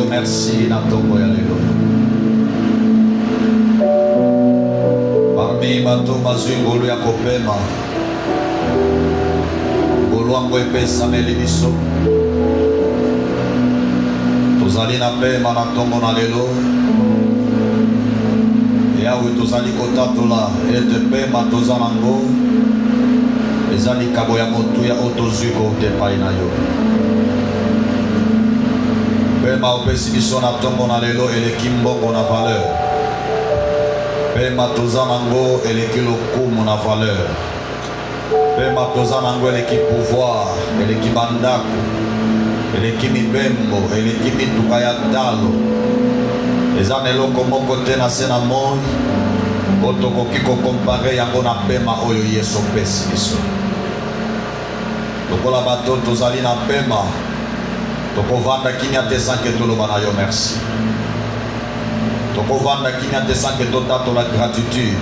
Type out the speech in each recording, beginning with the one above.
Merci na tombo ya lelo. Parmi bato bazwi ngolu ya kopema, ngolu yango epesameli biso. Tozali na pema na tombo na lelo. Yawe tozali kotatola ete pema toza nango ezali kabo ya motuya oyo tozwi kote epai na yo. Pema opesi biso na tombo na lelo eleki mbongo na valeur. Pema toza nango eleki lokumu na valeur. Pema toza nango eleki pouvoir, eleki bandako, eleki mibembo, eleki mituka ya talo. Eza na eloko moko te na se na moi oyo tokoki kokompare yango na pema oyo Yesu opesi biso. Lokola bato tozali na pema, tokovanda kinya te sanke toloba na yo merci. Tokovanda kinya te sanke totatola gratitude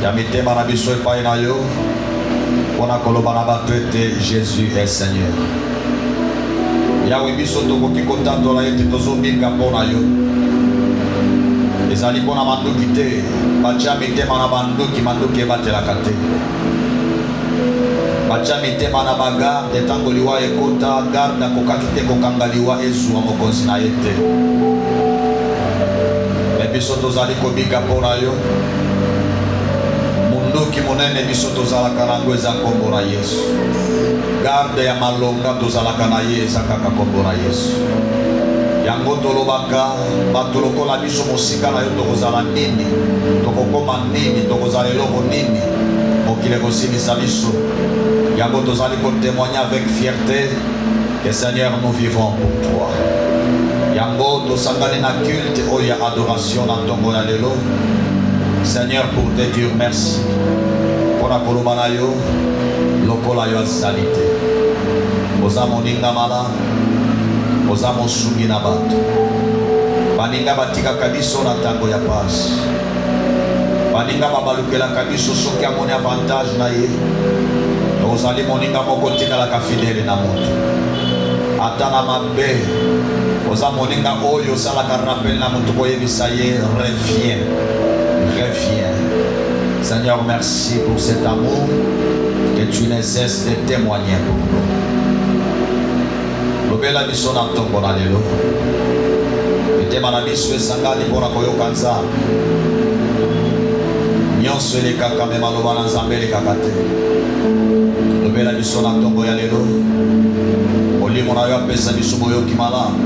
ya mitema na biso epai na yo mpona koloba na bato ete Jésus est Seigneur. Yawe biso tokoki kotatola ete tozobika mpona yo. Ezali mpona manduki te, batya mitema na banduki, manduki ebatelaka te. Batya mitema na bagarde ntango liwa ekota, garde akokaki te kokanga liwa ezwa mokonzi na ye te. Me biso tozali kobika mpona yo. Munduki monene biso tozalaka nango eza kombo na Yesu. Garde ya malonga tozalaka na ye eza kaka kombo na Yesu. Yango tolobaka bato lokola biso mosika na yo tokozala nini, tokokoma nini, tokozala eloko nini mokili kosilisa biso. Yango tozali kotémoigner avec fierté que Seigneur nous vivons pour toi. Yango tosangani na culte oyo ya adoration na ntongo na lelo. Seigneur, pour te dire merci mpona koloba na yo lokola yo azali te. Oza moninga malamu, oza mosungi na bato. Baninga batikaka biso na ntango ya pasi. Baninga babalukelaka biso soki amoni avantage na ye. Ozali moninga moko tikalaka fidele na moto. Ata na mabe, oza moninga oyo osalaka rappel na moto koyebisa ye reviens, reviens. Seigneur, merci pour cet amour que tu ne cesses de témoigner pour nous. Lobela biso na ntongo na lelo. Mitema na biso esangani mpona koyoka Nzambe. Nyonso elekaka me maloba na Nzambe elekaka te. Lobela biso na ntongo ya lelo. Molimo na yo apesa biso boyoki malamu.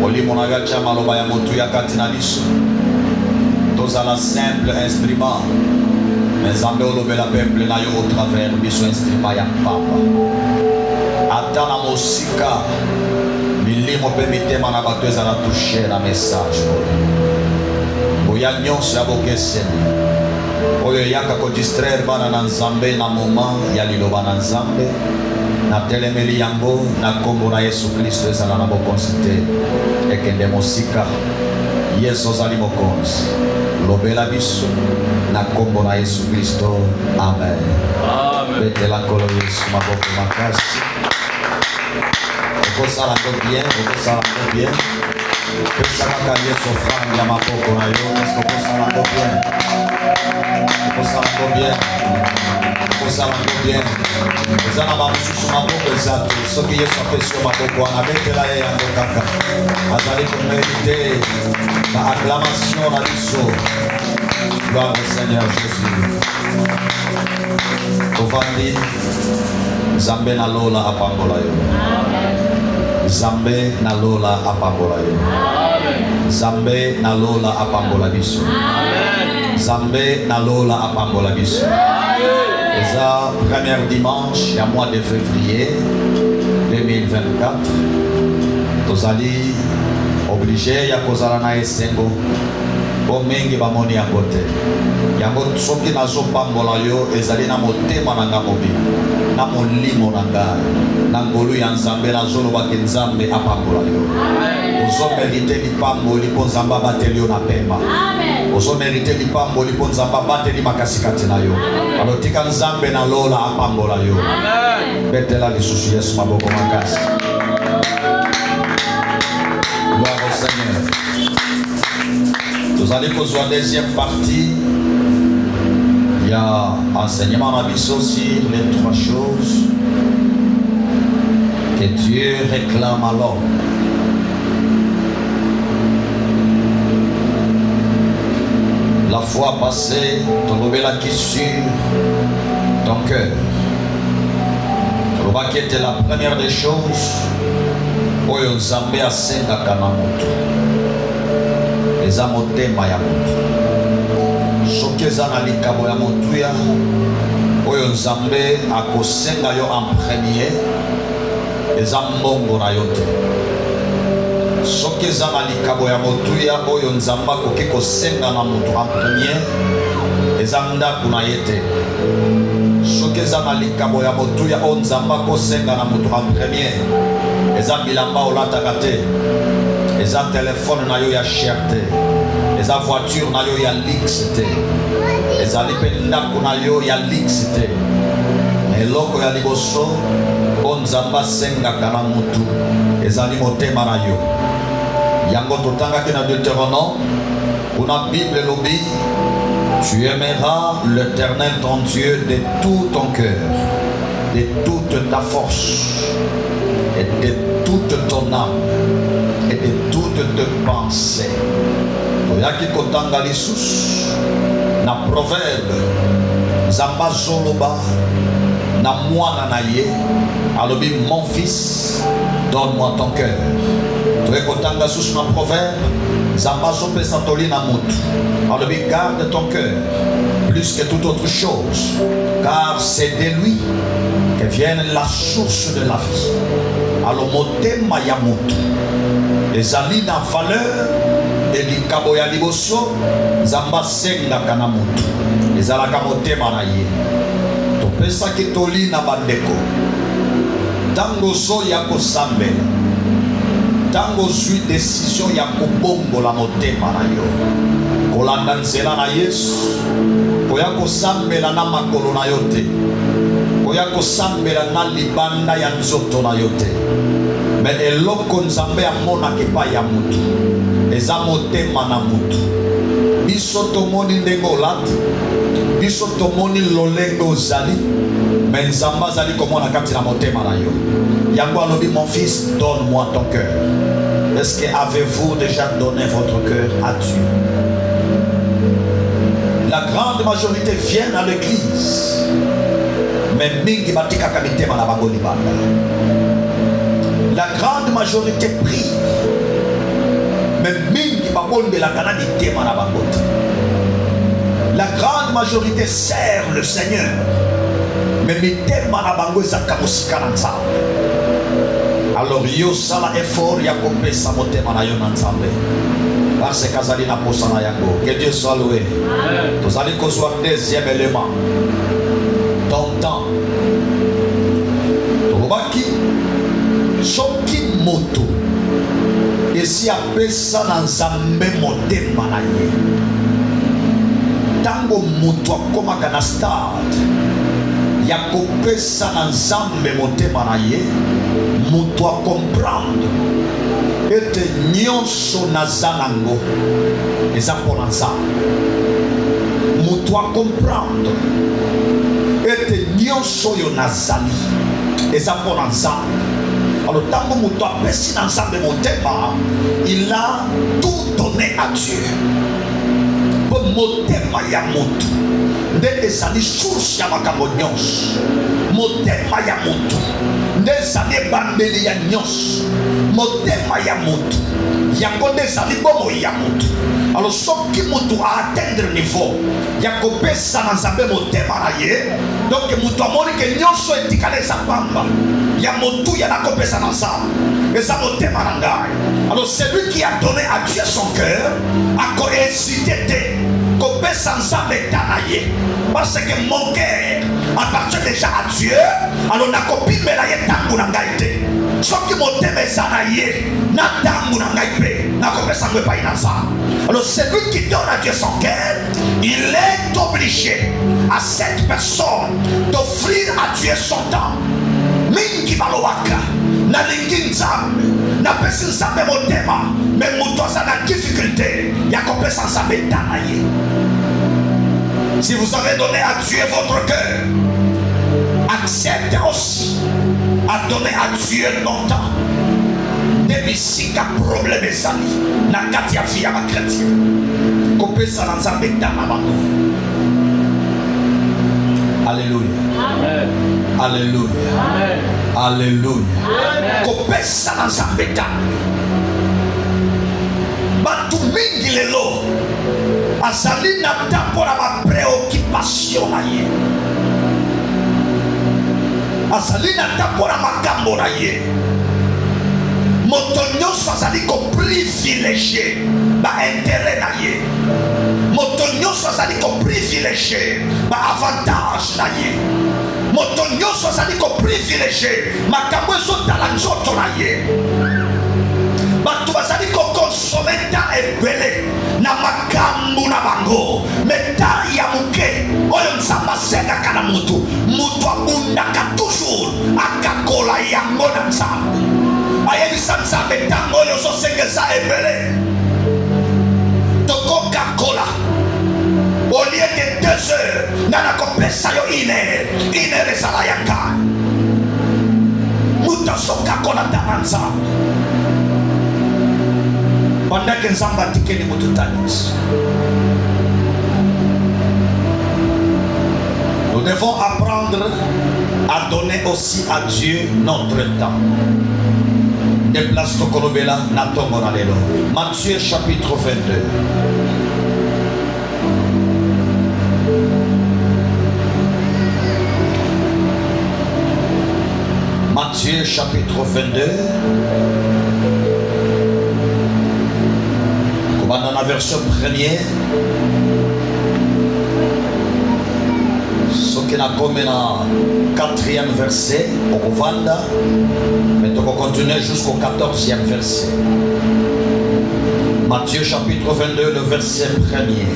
Molimo na yo atya maloba ya motuya kati na biso. Tozala simple instrument. Mais Nzambe olobela peuple na yo au travers biso instrument ya papa. Ata na mosika milimo mpe mitema na bato ezala touche na message oya nyonso ya bokeseni oyo eyaka kodistraire bana na Nzambe na moment ya liloba na Nzambe. Natelemeli yango na kombo na Yesu Kristo ezala na bokonzi te ekende mosika. Yesu ozali mokonzi. Lobela biso na kombo na Yesu Kristo. Amen. Betela nkolo Yesu maboko makasi. Okosala ngo bien, okosala ngo bien. Pesa kaka Yesu offrande ya maboko na yo. Okosala ngo bien. Okosala ngo bien. Okosala ngo bien. Eza na bamosusu maboko eza te. Soki Yesu apesi yo maboko wana betela ye yango kaka. Azali komerite ba acclamation na biso. Gloire au Seigneur Jésus. Tovandi Nzambe na lola apambola yo. Nzambe na lola apambola yo. Nzambe na lola apambola biso. Nzambe na lola apambola biso. Eza premier dimanche ya mois de février 2024. Tozali obligé ya kozala na esengo po mingi bamoni yango te. Yango soki nazopambola yo ezali na motema na nga mobimba na molimo na ngai na ngolu ya Nzambe nazolobaki Nzambe apambola yo. Ozomerite lipamboli mpo Nzambe abateli yo na pema. Ozomerite lipamboli mpo Nzambe abateli makasikati na yo. Alotika Nzambe na lola apambola yo. Betela lisusu Yesu maboko makasi. Gloire au Seigneur. Nous allons poser la deuxième partie. Il y a enseignement à Bisso sur les trois choses que Dieu réclame à l'homme. La fois passée, tu as la qui sur ton cœur. Tu as qui était la première des choses. Oyo Nzambe asengaka na moto. Eza motema ya moto. Soki eza na likabo ya motuya oyo Nzambe akosenga yo en premier, eza mbongo na yo te. Soki eza na likabo ya motuya oyo Nzambe akoki kosenga na moto en premier, eza ndako na ye te. Soki eza na likabo ya motuya oyo Nzambe akosenga na moto en premier, eza bilamba olataka te, eza telefone na yo ya cher te, eza voiture na yo ya luxe te, eza lipe ndako na yo ya luxe te. Eloko ya liboso oyo Nzambe asengaka na mutu ezali motema na yo. Yango totangaki na Deutéronome kuna Bible elobi tu aimeras l'Éternel ton Dieu de tout ton cœur, de toute ta force et de toute ton âme et de toutes tes pensées. Toyaki kotanga lisusu na proverbe Nzambe zoloba na mwana na ye alobi mon fils donne-moi ton cœur. Toyaki kotanga lisusu na proverbe Nzambe zopesa toli na mutu alobi garde ton cœur plus que toute autre chose car c'est de lui que vient la source de la vie. Alors motema ya mutu ezali na valeur de likabo ya liboso Nzambe asengaka na mutu ezalaka motema na ye. Topesaki toli na bandeko ntango ozoya kosambela, ntango ozwi décision ya kobongola motema na yo kolanda nzela na Yesu, koya kosambela na makolo na yo te, koya kosambela na libanda ya nzoto na yo te, mais eloko Nzambe amonaka epai ya mutu eza motema na mutu. Biso tomoni ndenge olati, biso tomoni lolenge ozali, mais Nzambe azali komona kati na motema na yo. Yango alobi mon fils donne-moi ton cœur. Est-ce que avez-vous déjà donné votre cœur à Dieu? La grande majorité viennent à l'église, mais mingi batikaka mitema na bango libanda. La grande majorité prie, mais mingi babondelaka na mitema na bango te. La grande majorité sert le Seigneur, mais mitema na bango ezaka mosika na Nzambe. Alors yo sala effort ya kopesa motema na yo na Nzambe parce que azali na posa na yango. Que Dieu soit loué. Tozali kozwa deuxième élément, ton temps. Tobaki soki moto esi apesa na Nzambe motema na ye, tango moto akomaka na stade ya kopesa na Nzambe motema na ye, moto a comprendre ete nyonso naza nango eza mpona Nzambe. Moto a comprendre ete nyonso oyo nazali eza mpona Nzambe. Alors tango moto apesi na Nzambe motema, il a tout donné à Dieu. Po motema ya moto nde ezali source ya makambo nyonso. Motema ya moto nde ezali ebambeli ya nyonso. Motema ya moto yango nde ezali bomoi ya moto. Alors soki moto a atteindre niveau ya kopesa na Nzambe motema na ye, donc moto amoni ke nyonso etikala eza pamba ya motu ya nakopesa na Nzambe. Et ça me demande. Alors celui qui a donné à Dieu son cœur a coïncidé qu'on peut s'en s'amétanailler. Parce que mon cœur appartient déjà à Dieu. Alors on a copie mais là il y a tango n'angaïté. Sauf que mon thème est sanaillé. N'a tango n'angaïté. N'a copie ça me pas inasa. Alors celui qui donne à Dieu son cœur, il est obligé à cette personne d'offrir à Dieu son temps. Mingi balowaka na lingi nzambe na pesi nzambe motema mais moto aza na difficulté ya kopesa nzambe tana ye. Si vous avez donné à Dieu votre cœur, acceptez aussi à donner à Dieu longtemps. Debisika problème ezali na kati ya vie ya bakretien kopesa na nzambe tana bango. Alléluia. Amen. Alléluia. Amen. Alléluia. Kopesa na nzambe tana. Batu mingi lelo azali na tapo na ba préoccupation na ye. Azali na tapo na makambo na ye. Moto nyonso azali ko privilégié ba intérêt na ye. Moto nyonso azali ko privilégié ba avantage na ye. Moto nyonso azali ko privilégié makambo ezotala nzoto na ye. Bato bazali ko consommer temps ebele na makambo na bango. Meta ya muke oyo nzambe asengaka na mutu. Mutu abundaka toujours akakola yango na nzambe. Ayebisa nzambe ntango oyo ozosengesa ebele tokoka kola au lieu de 2 heures nana kopesa yo 1 heure ezala ya ngai. Mutu azokakola tana nzambe pendant que nzambe atikeli mutu tanisi. Nous devons apprendre à donner aussi à Dieu notre temps. Déplace ton kolobela na tongo na lelo. Matthieu chapitre 22. Matthieu chapitre 22. Dans la version première, ce qui n'a comme un 4e verset, au Vanda, mais on va continuer jusqu'au 14e verset. Matthieu chapitre 22, le verset 1er.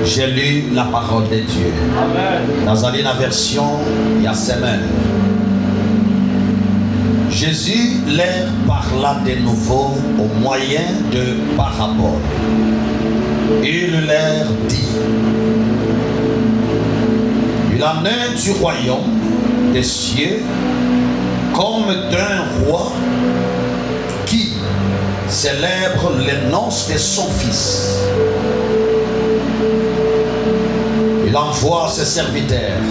J'ai lu la parole de Dieu. Amen. Dans la version, il y a semaine. Jésus leur parla de nouveau au moyen de paraboles. Il leur dit: il en est du royaume des cieux comme d'un roi qui célèbre les noces de son fils. Il envoie ses serviteurs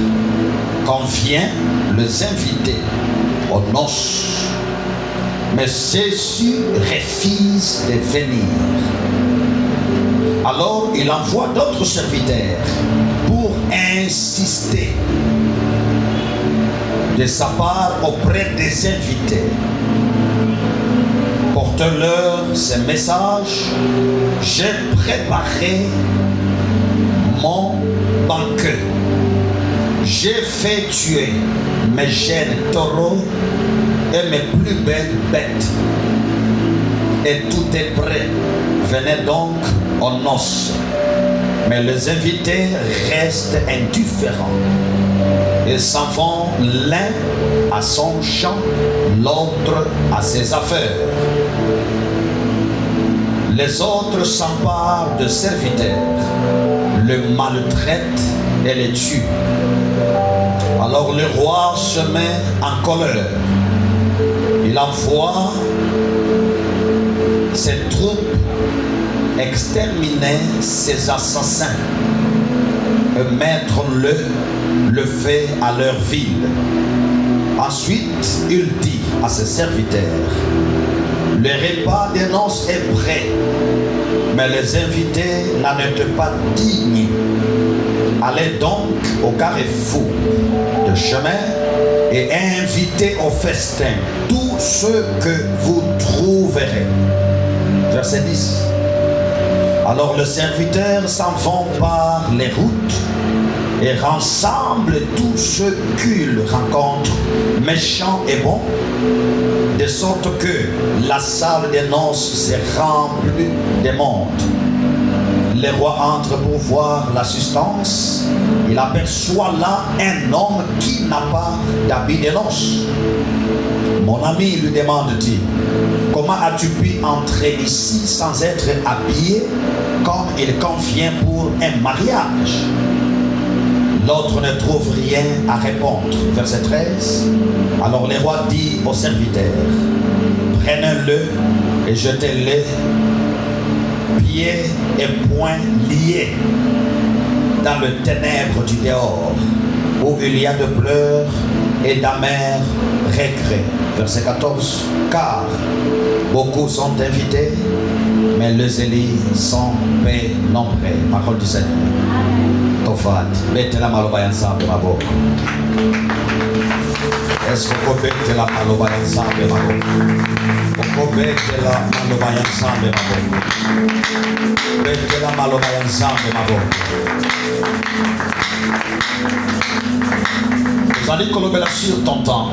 quand vient les inviter aux noces. Mais ceux-ci refusent de venir. Alors il envoie d'autres serviteurs pour insister de sa part auprès des invités. Portez-leur ce message: j'ai préparé mon banquet. J'ai fait tuer mes jeunes taureaux et mes plus belles bêtes. Et tout est prêt. Venez donc aux noces. Mais les invités restent indifférents. Ils s'en vont l'un à son champ, l'autre à ses affaires. Les autres s'emparent de serviteurs, le maltraitent et les tuent. Alors le roi se met en colère. Il envoie ses troupes exterminer ces assassins et mettre le feu à leur ville. Ensuite, il dit à ses serviteurs: le repas des noces est prêt, mais les invités n'en étaient pas dignes. Allez donc au carrefour de chemin et invitez au festin tous ce que vous trouverez. Verset 10. Alors le serviteur s'en va par les routes et rassemble tous ceux qu'il rencontre, méchants et bons, de sorte que la salle des noces se remplit de monde. Le roi entre pour voir la substance. Il aperçoit là un homme qui n'a pas d'habit de noces. Mon ami, lui demande-t-il, comment as-tu pu entrer ici sans être habillé comme il convient pour un mariage? L'autre ne trouve rien à répondre. Verset 13. Alors le roi dit au serviteur, prenez-le et jetez-le pieds et poings liés dans le ténèbre du dehors, où il y a de pleurs et d'amers regrets. Verset 14. Car beaucoup sont invités, mais les élus sont peu nombreux. Parole du Seigneur. Tofat, mettez la maloba ensemble, ma boca. Est-ce que vous mettez la maloba ensemble, ma boca? Vous mettez la maloba ensemble, ma boca. Mettez la maloba ensemble, ma boca. Vous allez colober sur ton temps.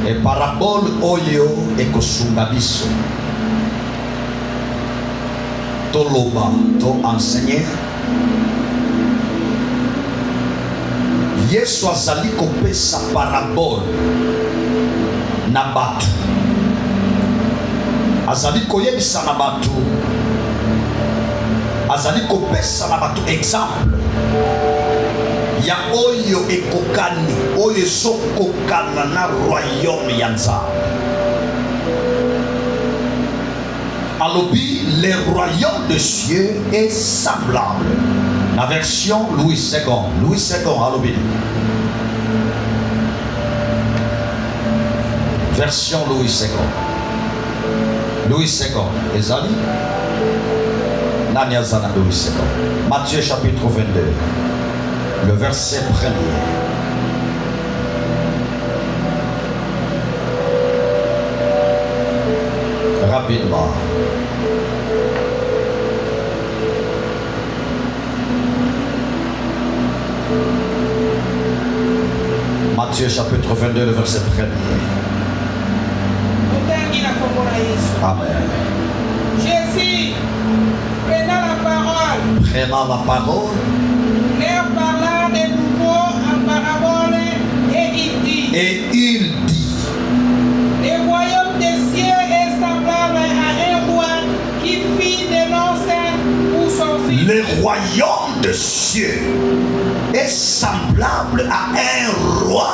Et parabole oyo et kosunga biso. Toloba, to enseigner. Yesu azali kopesa parabole na batu. Azali koyebisa na batu. Azali kopesa na batu exemple. Ya oyo ekokani, oyo sokokana na royaume ya Nzambe. Alobi, le royaume des cieux est semblable. La version Louis II. Louis II, alobi. Version Louis II. Louis II. Ezali. Nani azana Louis II. Matthieu chapitre 22. Le verset 1er. Rapidement. Matthieu chapitre 22, le verset 1er. Amen. Jésus, prenant la parole, leur parla de nouveau en parabole et il dit, le royaume des cieux est semblable à un roi qui fit des noces pour son fils. Le royaume des cieux est semblable à un roi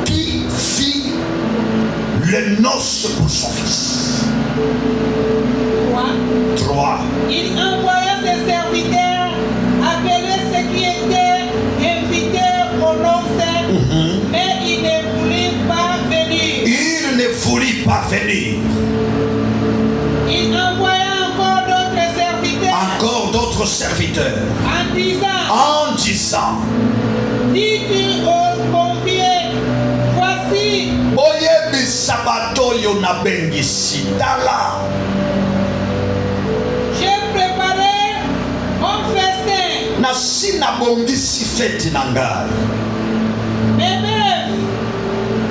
qui fit les noces pour son fils. 3. Il envoya ses serviteurs appeler ceux qui étaient invités aux noces, mais il ne voulut pas venir. Il ne voulut pas venir. Il envoya encore d'autres serviteurs. En disant, dis-tu aux conviés, voici. Oyebi sabato yo na bengi sitala. J'ai préparé mon festin. Na sina bongi si feti na ngai. Mes bœufs.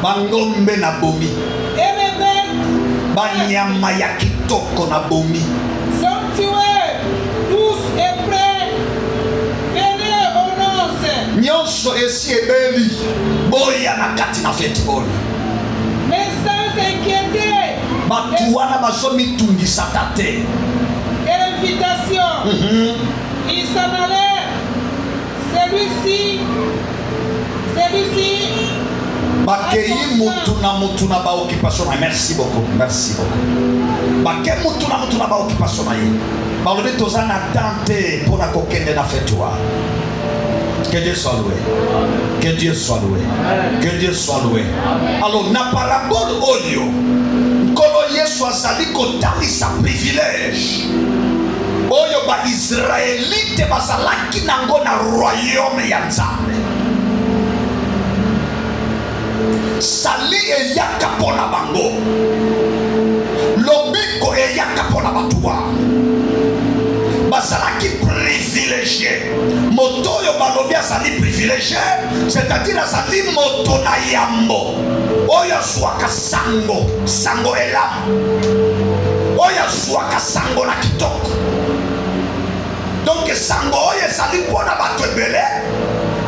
Bangombe na bomi. Et mes bêtes. Banyama ya kitoko na bomi. Sont tués, tous et prêts. Venez aux noces. Nyonso esi ebeli. Boya na kati na feti oyo. Mais sans inquiéter. Batu wana bazomi tungisa te. Et l'invitation. Il s'en allait. Celui-ci. Bakei mutu na ba occupation. Merci beaucoup. Merci beaucoup. Bakei mutu na ba occupation na ye. Balobi toza na tante pour na kokende na fetwa. Que Dieu soit loué. Que Dieu soit loué. Que Dieu soit loué. Alors na parabole oyo. Nkolo Yesu azali kotalisa privilège. Oyo ba Israélite bazalaki nango na royaume ya Nzambe. sali eyaka pona bango, lobiko eyaka pona batuwa. Basalaki privilégié. Moto yo balobi asali privilégié, c'est-à-dire asali moto na yambo. Oyo swaka sango, sango elam. Oyo swaka sango na kitoko. Donc sango oyo esali pona bato ebele,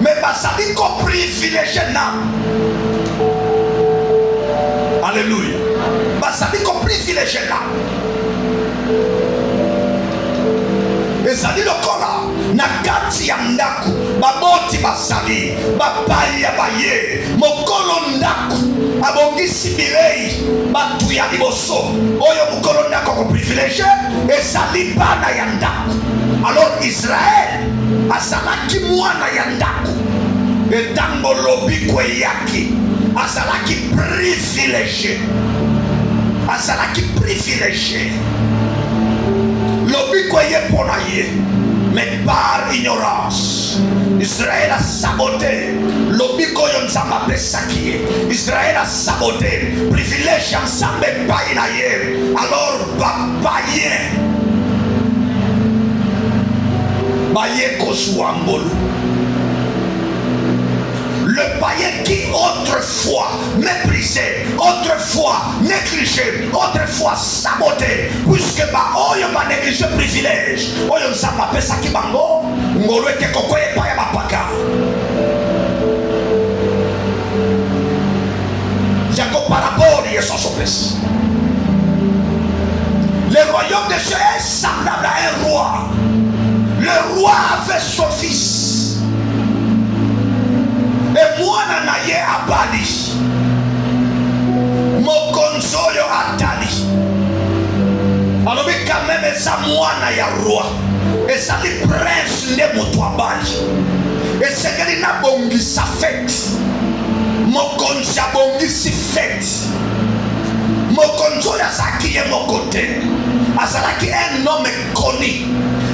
mais basali ko privilégié na. Alléluia. Basali ko privilégié na. Ezali lokola na kati ya ndaku baboti basali bapaya baye mokolo ndaku abongisi bilei batu ya liboso oyo mokolo ndaku ko privilégié ezali bana ya ndaku. Alors Israël azalaki mwana ya ndaku etango lobiko eyaki azalaki privilégié, azalaki privilégié. Lobiko ye pona ye, mais par ignorance Israël a saboté lobiko yo nzamba pesaki ye. Israël a saboté privilège ensemble païen na ye. Alors païen baye kozwa mbolo. Le païen qui autrefois méprisé, autrefois négligé, autrefois saboté, puisque oyo ba négligé privilège, oyo nzamba pesaki bango, ngolo ete kokoye pa ya bapaka. Jacob parabole et son sopes. Le royaume de Dieu est semblable à un roi. Le roi avait son fils. Et moi na ye abali mokonzo yo atali. Alors mais quand même eza mwana ya roi, ezali prince nde moto abali, esengeli na bongisa fete. Mokonzi abongisi fete. Mokonzo ya zaki ye mokote. Azalaki un homme connu,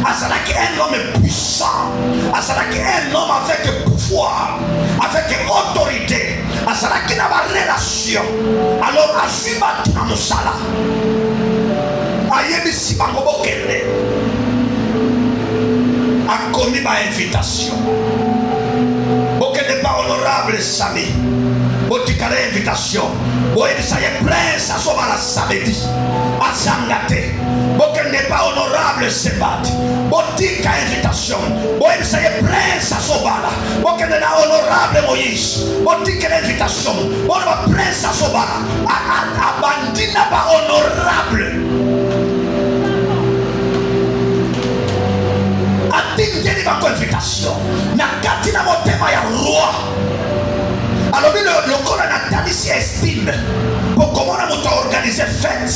azalaki un homme puissant, azalaki un homme avec pouvoir, avec autorité, azalaki na ba relation. Alors asiba na musala ayebisi bango bokende akomi ba invitation bokende pa honorable Sami botikala invitation boyebisa ye prince asobala samedi azangate bokende pa honorable Sebati botika invitation boyebisa ye prince asobala bokende na honorable Moïse botika invitation bona ba prince asobala abandina ba honorable atindeli ba invitation na kati na motema ya roi. Alors le col natali si estime pour comment on a organisé fête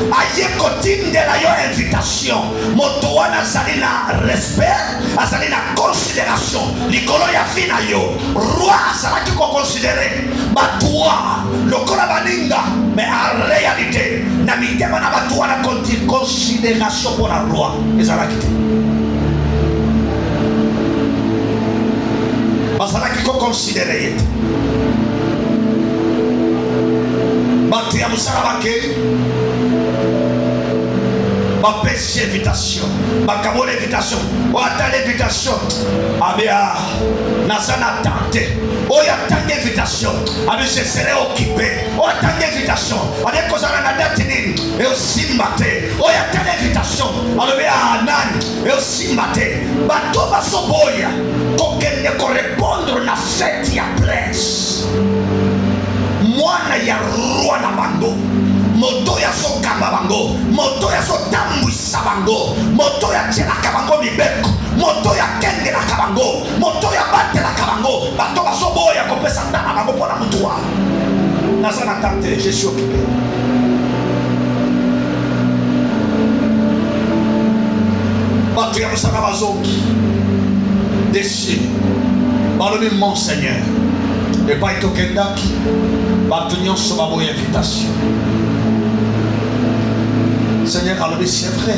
aye kotine de la yo invitation moto wana azali na respect azali na considération likolo ya fina yo roi azalaki ko considérer batwa lokola baninga, mais en réalité na mitema na batwa na considération pour la roi ezalaki te. Bazalaki ko considérer yete batu ya musala bake bapesi invitation bakabola invitation oatala invitation abia naza na tante oyo atanga invitation abi je serai occupé oatanga invitation abi kozala na date nini eosimba te oyo atala invitation alobi nani eosimba te bato bazoboya kokende korepondre na fete ya prince mwana ya roi na bango moto ya sokamba bango moto ya sotambwisa bango moto ya tielaka bango mibeko moto ya kengelaka bango moto ya batelaka bango bato bazoboya kopesa ndana bango mpona mutuwa naza na tante je suis occupé. Bato ya mosaka bazongi déçu balobi mon Seigneur epai tokendaki bato nyonso baboya invitation. Seigneur alobi c'est vrai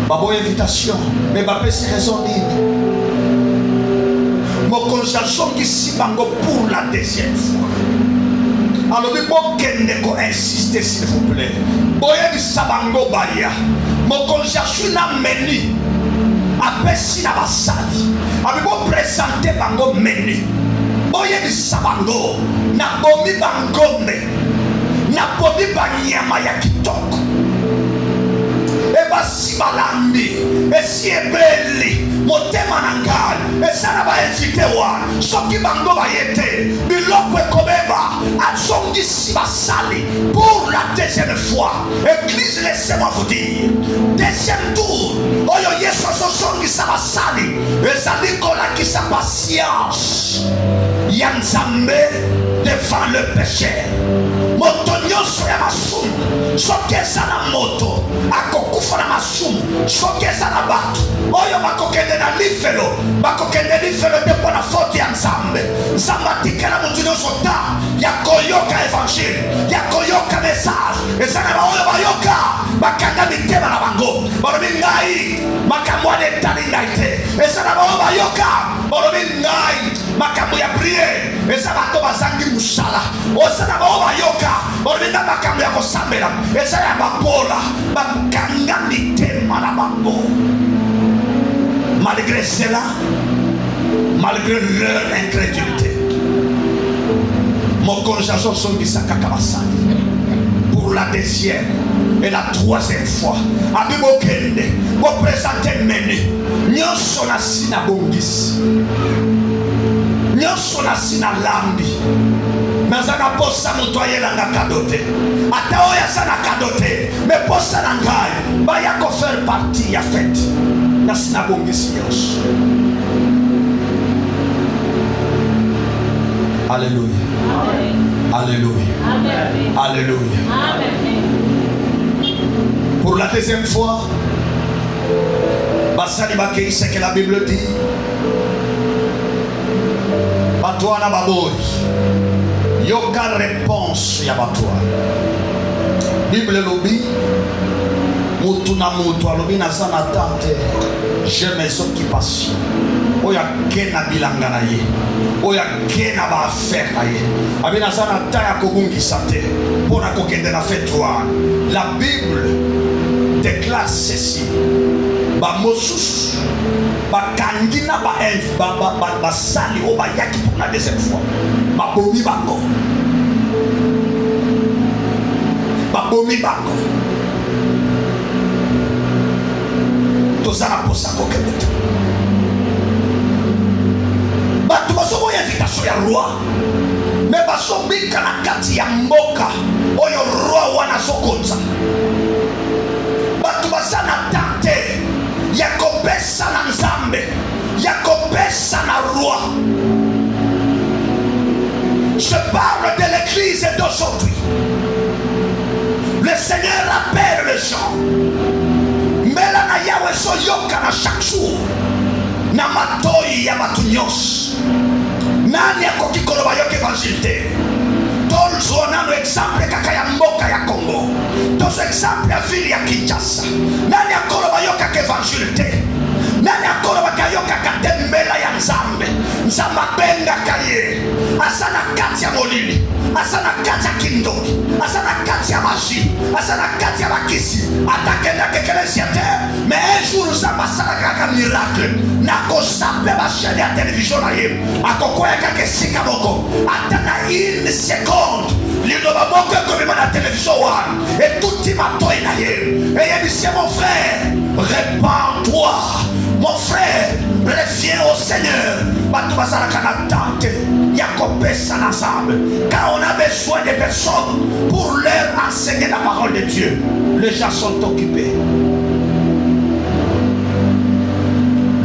baboya invitation mais bapesi raison nini mokonzi azongisi bango pour la deuxième fois alobi bokende ko insister s'il vous plaît. Boye sabango baya. Mokonzi asuna menu. Apesi na basali. Abi bo présenter bango menu. Boye sabango na bomi bangombe. Na bomi banyama ya kitoko. Eba si balambi, esi ebeli, motema nangal, esana ba invité wa, soki bango ba yete, biloko ekobeba, azongi si basali, pour la deuxième fois. Église, laissez-moi vous dire, deuxième tour, oyo yesu azongi sa basali, ezali kola ki sa patience, yanzambe devant le péché. Moto nyonso ya masumu, soki eza na moto, akokufa na masumu, soki eza na bato, oyo bakokende na lifelo, bakokende lifelo te mpo na faute ya Nzambe. Nzambe atikela moto nyonso ta ya koyoka evangile, ya koyoka message. Eza na baoyo bayoka, bakanga mitema na bango, balobi ngai makambo wana etali ngai te. Eza na baoyo bayoka, balobi ngai makambo ya priere, eza bato bazangi musala. Eza na baoyo bayoka, balobi na makambo ya kosambela, eza ya bapola, bakanga mitema na bango. Malgré cela, malgré leur incrédulité, mokonzi azosongisa kaka basali pour la deuxième et la troisième fois. Abi bokende bopresente mene nyonso na sina bongisi, nyonso na sina lambi. Nazana posa moto ayelanga kado te, ata oyo aza na kado te, me posa na ngai baya kofaire partie ya fete na sina bongisi nyonso. Alléluia. Alléluia. Alléluia. Pour la deuxième fois, basali bakei ce que la Bible dit. Batouana baboy. Yoka réponse ya batouana. Bible lobi. Mutu na mutu alobi na sana tante. Je mes occupations. Oya kena bilanga na ye, oya kena ba affaire na ye, abina sana taya kobungisa te pona kokende na fetwa. La Bible déclare ceci: ba mosusu ba kandina ba sali o ba yaki pour la deuxième fois, ba bomi bango, ba bomi bango. Tozana posa kokende. Batu basobo ya invitation ya roi, me basobika na kati ya mboka oyo roi wana sokonza. Batu basana tante ya kopesa na Nzambe, ya kopesa na roi. Je parle de l'église d'aujourd'hui. Le Seigneur appelle les gens. Mela na yawe so yoka na chaque jour. Na matoi ya matunyos. Nani akoki koloba yoke evangile te? Tolzo nano exemple kaka ya mboka ya Congo. Tozo exemple ya ville ya Kinshasa. Nani akoloba yoka ke evangile te? Nani akoloba kayoka katembela ya Nzambe? Nzambe benga kaye. Asana kati ya molili, asana kati ya kindoki, asana kati ya magie, asana kati ya bakisi. Atakenda kekelezia te. Mais un jour Nzambe asana kaka miracle. Nako sape ba chaîne ya télévision na ye. Akokoya kaka sika moko. Atana une seconde. Liloba moko komema na télévision wan. Et tout timatoi na ye. Et il dit mon frère, répands-toi. Mon frère, reviens au Seigneur. Car on a besoin de personnes pour leur enseigner la parole de Dieu. Les gens sont occupés.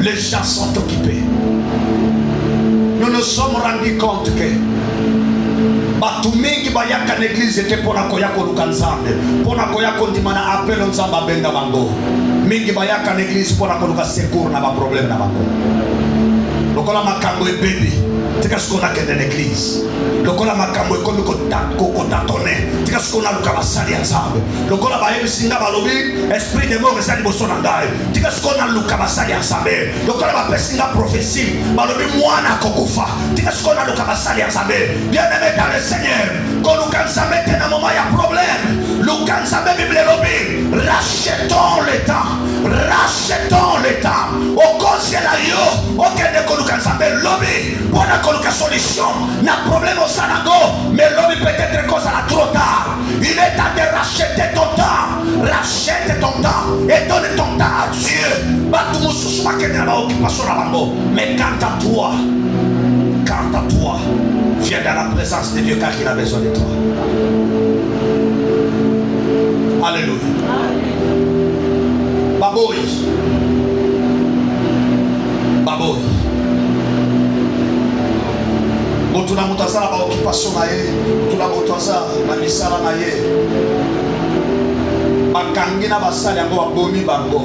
Les gens sont occupés. Nous nous sommes rendus compte que batu mingi bayaka l'église était pour la koyako lukanzande, pour la koyako ndimana appel Nzamba benga bango. Mingi bayaka l'église pour la koyaka secours na ba problème na bango. lokola makambo ebebe tika sikona kende l'église lokola makambo ekomi kotatone tika sikona luka basali ya nzambe lokola bayebisinga balobi esprit de mort ezali liboso na ngai tika sikona luka basali ya nzambe lokola bapesinga prophétie balobi mwana akokufa tika sikona luka basali ya nzambe bien-aimé dans le Seigneur koluka nzambe te na moment ya problème luka nzambe bible elobi rachetons le temps okozela yo okende koluka nzambe lobi mpona koluka solution na problème osalango mais lobi peut-être kozala trop tard. Il est temps de racheter ton temps. Rachète ton temps et donne ton temps à Dieu. Mais quant à toi, viens dans la présence de Dieu car il a besoin de toi. Alléluia. Baboy. Motuna mutaza na occupation na ye, motuna mutaza na misala na ye. Bakangi na basali yango babomi bango.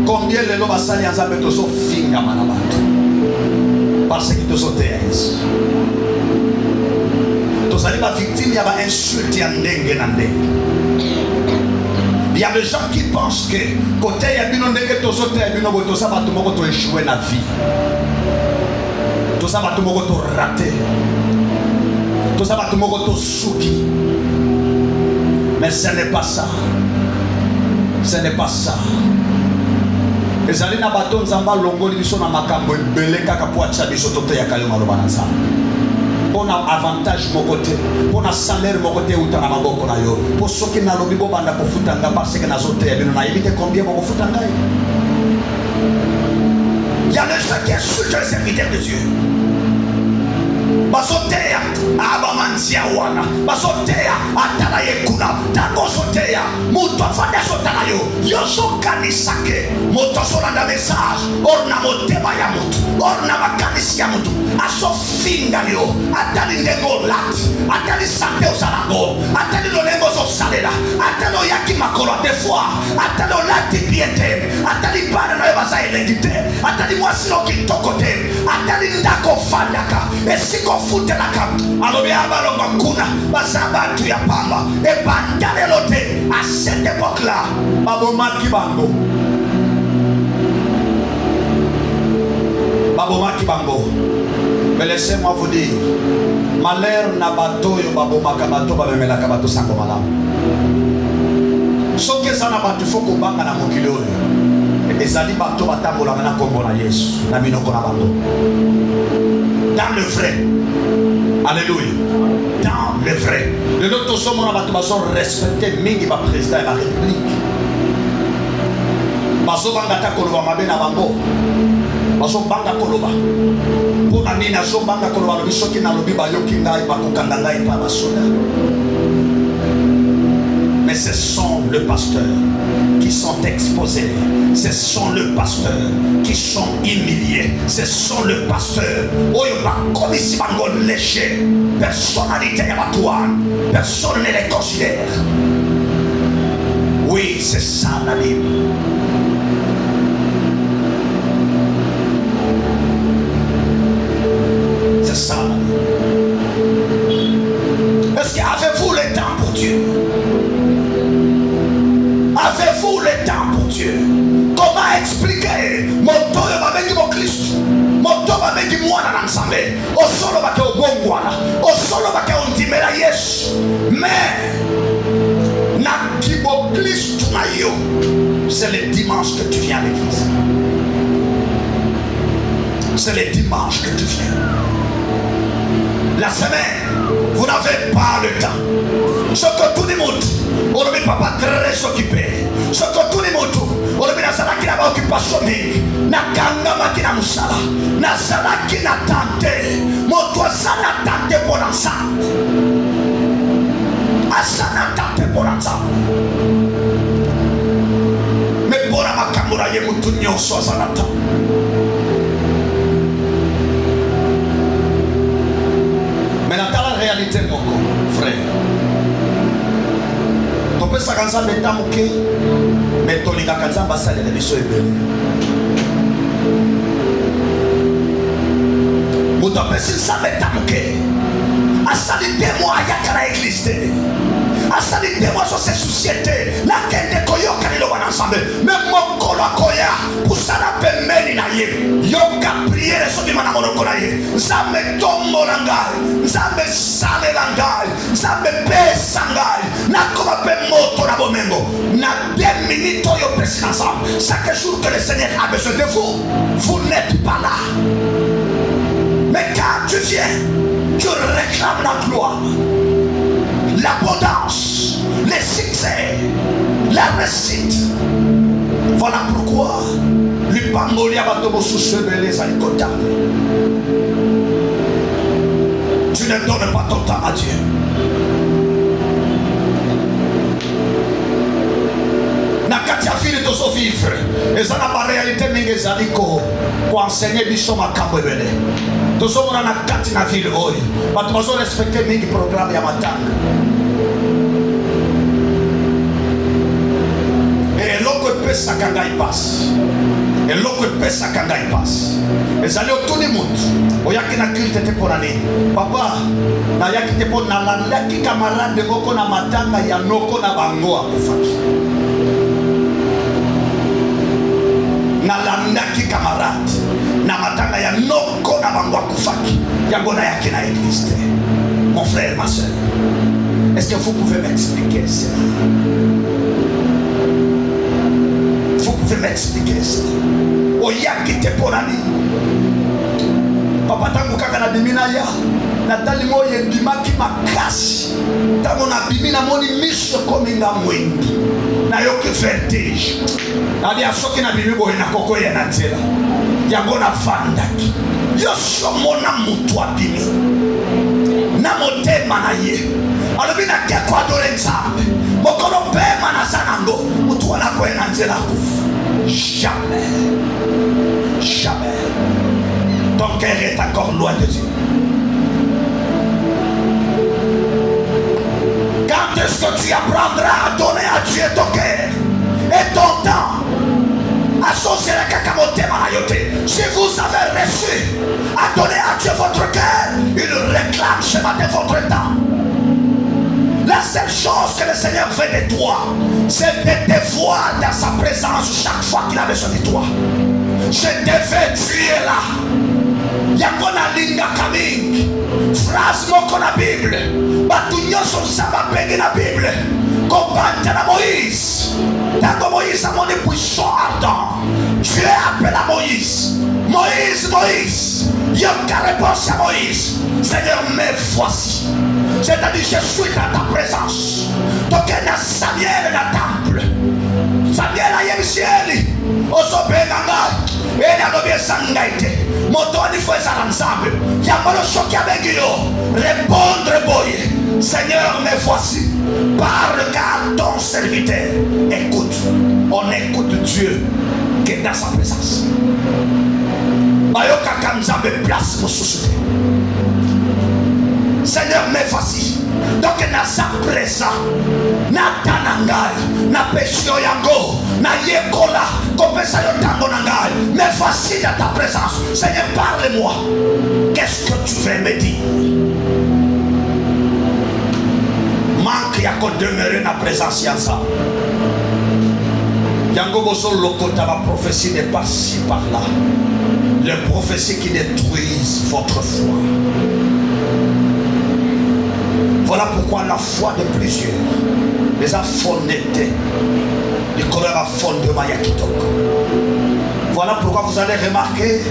Combien lelo basali nzambe tozo finga mana bato. Parce que tozo théâtre. Tozali ba victime ya ba insulte ya ndenge na ndenge. Il y a des gens qui pensent que côté ya bino ndenge tozo te bino boto sa bato moko to échouer na vie. Tout ça va tout monde raté. Tout ça va tout monde souki. Mais ce n'est pas ça. Ce n'est pas ça. Les alliés na bateau nzamba longoli biso na makambo ebele kaka po acha biso tote ya kayo maloba na nzamba. Pour un avantage mon côté, pour un salaire mon côté ou t'en as beaucoup na yo. Pour ceux qui n'ont pas banda pour futanga parce que na zote ya bino na éviter combien mon futanga. Il y a des gens qui insultent les serviteurs de Dieu. Basotea abamanzia wana basotea atala yekuna takosotea mutu afanya sotana yo sokanisake moto solanda message orna motema ya mutu orna makanisi ya mutu asofinga yo atali ndengo lati atali sante osalango atali lolengo zosalela atali oyaki makolo des fois atali olati piete atali bana na yobaza elendite atali mwasino kitokote atali ndako fandaka esiko futelaka alobi abalonga kuna basaba tu ya pamba e bandale lote à cette époque là babomaki bango mais laissez-moi vous dire malheur na bato yo babomaka bato bamemelaka bato sango malamu soki eza na bato fo kobanga na mokili oyo ezali bato batambolaka na kombo na Yesu na minoko na bango dans le vrai. Alléluia. Dans le vrai. De l'autre somme, on a besoin de respecter mingi ba président de la République. Baso banga koloba mabe na bango. Baso banga koloba. Pour nani na so banga koloba lo biso ki na lobi ba yoki ngai ba kokanga ngai pa basoda. Mais ce sont le pasteur qui sont exposés. Ce sont le pasteur qui sont humiliés. Ce sont le pasteur. Personnalité personne ne les considère. Oui, c'est ça la Bible. C'est ça la Bible. Est-ce qu'avez-vous le temps pour Dieu? Avez-vous le temps pour Dieu? Comment expliquer moto yo babeki mo Christ moto babeki mwana na nzambe osolo bake obongwana osolo bake ondimela Yesu mais na kibo Christ na yo c'est le dimanche que tu viens à l'église, c'est le dimanche que tu viens. La semaine vous n'avez pas le temps. Ce que tout le monde on ne papa très occupé. Ce que tout le monde on ne nazalaki na occupation mingi nakanga makina musala nazalaki na tante moto asana tante pona nzambe asana tante pona nzambe mais pona makambo na ye mutu nyonso azala ta mais na tala réalité moko frère topesaka nzambe ntango moke mais tolingaka nzambe asalele biso ebele utopesi nzambe tamuke asali témoin ayaka église te asali témoin sur ces sociétés nakende koyoka liloba na nzambe même mokolo akoya kusala pembeni na ye yoka priere sobima na monoko na ye nzambe tombola ngai nzambe salela ngai nzambe pesa ngai nakoma mpe moto na bomengo na 2 minutes oyo pesi na nzambe chaque jour que le Seigneur a besoin de vous n'êtes pas là. Mais quand tu viens, tu réclames la gloire, l'abondance, les succès, la réussite. Voilà pourquoi l'Ipangoli a battu sous ce belé zalikota. Tu ne donnes pas ton temps à Dieu. Nakati ya vile tozo vivre ezana ba réalité mingi zaliko kwa enseigner biso makambo ebele tozo mona na kati na vile oyo bato bazo respecter mingi programme ya matanga eloko epesaka ngai pasi eloko epesaka ngai pasi ezali otuni mutu oyaki na culte te mpo na nini papa nayaki te mpo nalandaki kamarade moko na matanga ya noko na bango akufaki nalandaki camarade na matanga ya noko na bango akufaki yango nayaki na église te. Mon frère, ma soeur, est-ce que vous pouvez m'expliquer cela? Vous pouvez m'expliquer cela? Oyaki te ponani papa tango kaka na bimina ya natali mo yendimaki makasi tango na bimina moni miso kominga mwingi na yoki vertige ali asoki na bimi boye na koko ya na nzela yango na fandaki yoso mona mutu abimi na motema na ye alobi na kia kwa adore nzambe mokolo pema na sanango mutu wana koye na nzela kufu. Jamais, jamais ton cœur est encore loin de Dieu. Quand est-ce que tu apprendras à donner à Dieu ton cœur et ton temps? Si vous avez reçu à donner à Dieu votre cœur, il réclame ce matin votre temps. La seule chose que le Seigneur veut de toi, c'est de te voir dans sa présence chaque fois qu'il a besoin de toi. Je te veux, tu es là. Yakona linga kaming. Phrase moko na Bible. Batu nyoso nsaba pegi na Bible. Kompante na Moïse. Tango Moïse a mon puissant ardent. Dieu appelle à Moïse. Moïse, Moïse. Yoka réponse à Moïse. Seigneur, me voici. C'est-à-dire, je suis dans ta présence. Donc, il y a Samuel dans le temple. Samuel a yemisieli. Oso benanga. Et la lobby sangaite. Motoni faut ça ensemble. Yamalo choki avec yo. Répondre boy. Seigneur, me voici. Parle car ton serviteur écoute. On écoute Dieu qui est dans sa présence. Mayoka kanzambe place pour susciter. Seigneur, me voici. Donc, na sa présence, na tanangai, na péché yango, na yekola, kopesa yo tango nangai. Me voici dans ta présence. Seigneur, parle-moi. Qu'est-ce que tu veux me dire? Manque ya ko demeurer na présence yansa. Yango boso lokota la prophétie n'est pas ci par là. Les prophéties qui détruisent votre foi. Voilà pourquoi la foi de plusieurs les a fondés. Les couleurs à fondement yakitoko. Voilà pourquoi vous allez remarquer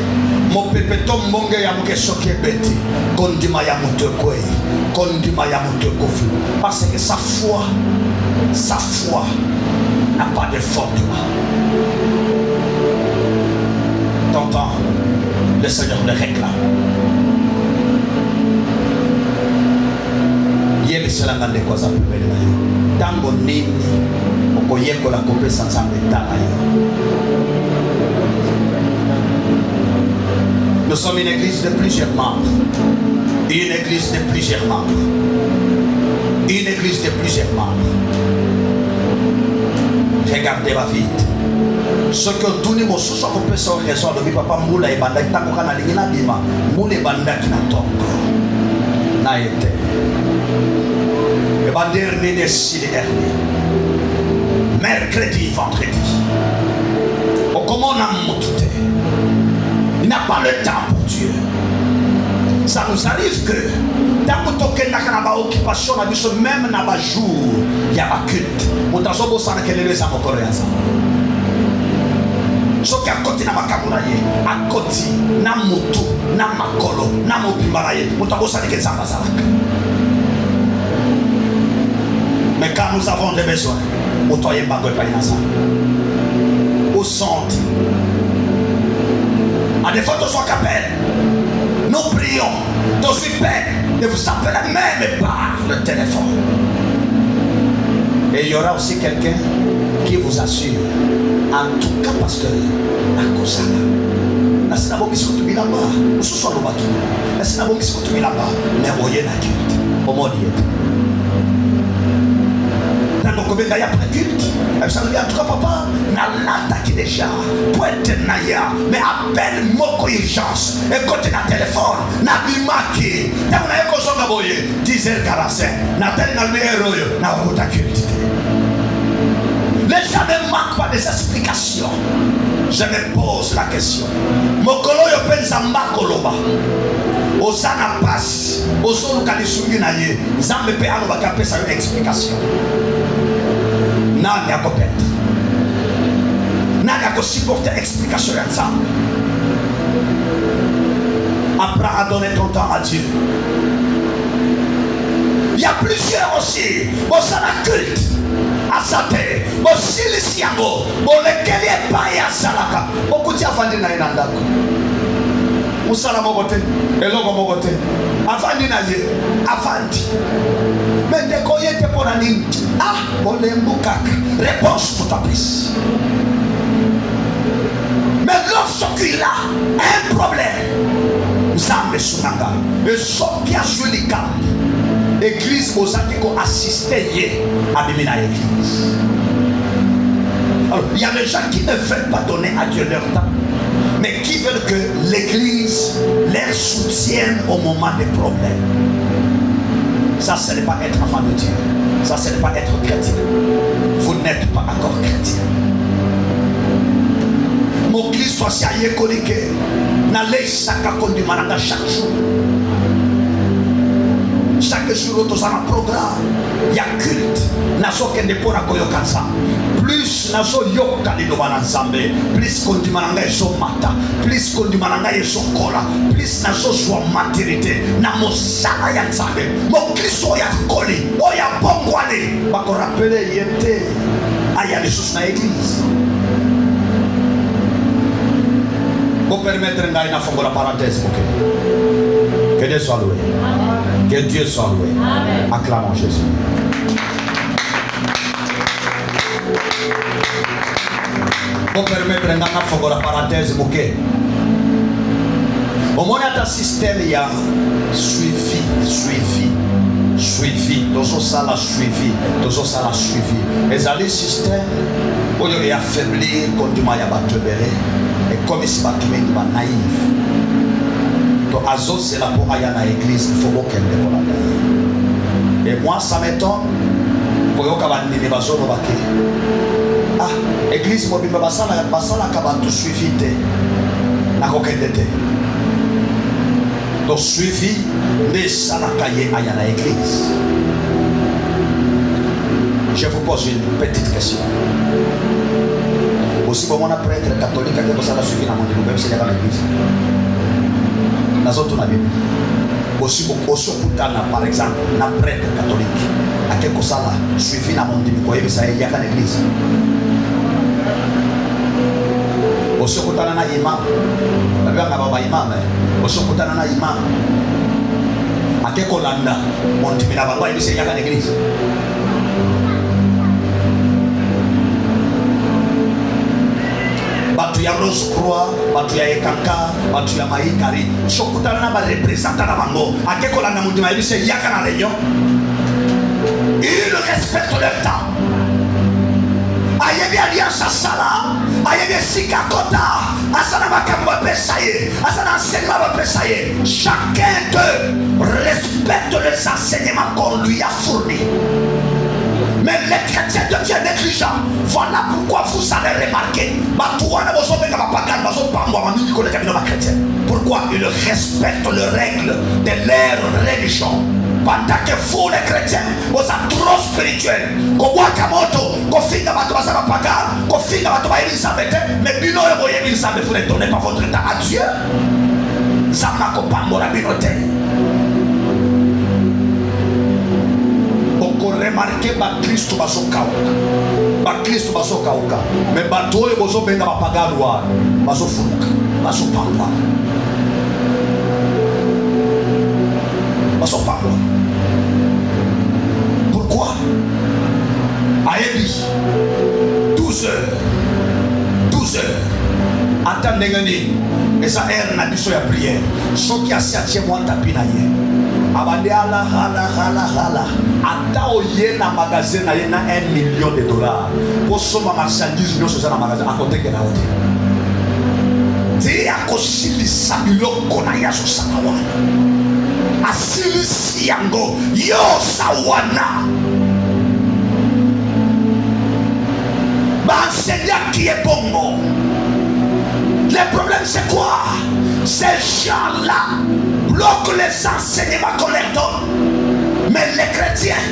mon pépeton mbonge ya mkesoki beti kondima ya mutekoi kondima ya mutekofu parce que sa foi n'a pas de fondement. T'entends? Le Seigneur le réclame. Yebe selanga ndeko za pembele na yo. Tango nini okoyeko la kopesa nzambe tala yo. Nous sommes une église de plusieurs membres. Une église de plusieurs membres. Une église de plusieurs membres. Regardez ma vie. Ce que tout le monde sous son compétition raison de papa moula et banda tango kana lingina bima moule banda kina tongo na été et ba dernier décide dernier mercredi vendredi au comment on a monté il n'a pas le temps pour Dieu. Ça nous arrive que dans notre occupation, même dans le jour, il y a un culte. On a besoin de savoir quel est le sang coréen. Ce qui est à côté de ma camouraye, à côté, na moto, na makolo, na mobimaraye, on a besoin de quel sang bazalak. Mais quand nous avons des besoins, on doit y aller pas y ça. Au centre, à des fois de son capelle. Nous prions, d'aussi peine de vous appeler même par le téléphone. Et il y aura aussi quelqu'un qui vous assure, en tout cas, pasteur, à cause de ça. La synagogue qui se retrouve là-bas, ou ce soit le bateau, la synagogue qui se retrouve là-bas, mais on y est là, au monde y est. Donc, il y a après culte. Ça nous dit en tout cas, papa, n'a l'attaque déjà. Pointe naya, mais appelle moko urgence. Et quand tu as un téléphone, n'a bimaki. T'as un écho sur la boye, 10h45. N'a tel n'a le héros, n'a pas culte. Les gens ne manquent pas des explications. Je me pose la question. Mokolo yo pensa mbakoloba. Osana passe. Osolo kalisungi na ye. Zambe pe alo bakape sa une explication. Nani a compris. Nani a supporté l'explication de ça. Apprends à donner ton temps à Dieu. Il y a plusieurs aussi. Bon, ça la culte. Asate. Bon, silisiango. Bon, lequel est pas ya salaka. Beaucoup de afandi na inandako. Musala mogote. Eloko mogote. Afandi na ye. Afandi. Mais dès qu'on y était pour la ligne, ah, on est moukaka. Réponse pour ta prise. Mais lorsqu'il a un problème, Zambe Sunanga, et ce qui a joué les camps, l'église aux qui ont assisté à l'église. Alors, il y a des gens qui ne veulent pas donner à Dieu leur temps, mais qui veulent que l'église les soutienne au moment des problèmes. Ça, ce n'est pas être enfant de Dieu. Ça, ce n'est pas être chrétien. Vous n'êtes pas encore chrétien. Mon Christ soit si aïe coliqué. N'allez chaque conduit malade chaque jour. Chaque jour, nous avons un programme. Il y a culte. Naso kende pora koyo kansa. Plus naso yoka li doba ensemble. Plus kondi mananga yeso mata. Plus kondi mananga yeso kola. Plus naso soit maturité. Na mosala ya nzambe. Mo Kristo ya koli. Oya bongwane. Bako rappele yete. Aya les choses na église. Pour permettre d'aller fongo la parenthèse, ok. Que Dieu soit loué. Que Dieu soit loué. Acclamons Jésus. Pour permettre d'aller fongo la parenthèse, ok. Au moins dans système il y a suivi. Toujours ça la suivi. Les alliés système où il y a affaibli contre moi il y a batubéré. Et comme ici, il y a naïf. Donc, Azo, c'est là pour aller à l'église, il faut aucun débat. Et moi, ça m'étonne. Pour que les gens ah, l'église, je vais tout suivi. Donc, suivi, mais ça n'a qu'à aller à l'église. Je vous pose une petite question. Aussi pour mon prêtre catholique qui ça suivi dans mon Dieu, même si c'est dans l'église. Dans autres na Bible. Aussi pour par exemple, na prêtre catholique à quelque chose là suivi dans mon Dieu, quoi ça y a dans l'église. Aussi pour na imam. La bien na baba imam. Aussi pour na imam. À quelque landa, mon Dieu na baba il y a dans l'église. Batu ya Rose Croix, batu ya Ekanka, batu ya Maïkari, sokutana na ba représentant na bango, akekola na mudima ibise yaka na réunion. Ils respectent leur temps. Ayebi alliance sala, Chacun d'eux respecte les enseignements qu'on lui a fournis. Mais les chrétiens deviennent négligents. Voilà pourquoi vous allez remarquer. Pourquoi ils respectent les règles de leur religion. Pendant que vous les chrétiens, vous êtes trop spirituels. Mais vous ne donnez pas votre temps à Dieu. Remarquez Christ basokauka mais bato oyo bozobenga bapagano wana bazofuluka bazopangwa pourquoi ayebi 12 heures ata ndenge nini eza ere na biso ya priere soki asi atie mwa tapi na ye abande hala ata oye na magasin na ye na $1 million po soma marchandise nyonso eza na magasin akotekela yo te te akosilisa biloko na ye azosala wana asilisi yango yosa wana baenseignaki ye bongo. Le problème c'est quoi? Ces gens-là bloquent les enseignements qu'on leur donne. Mais les chrétiens,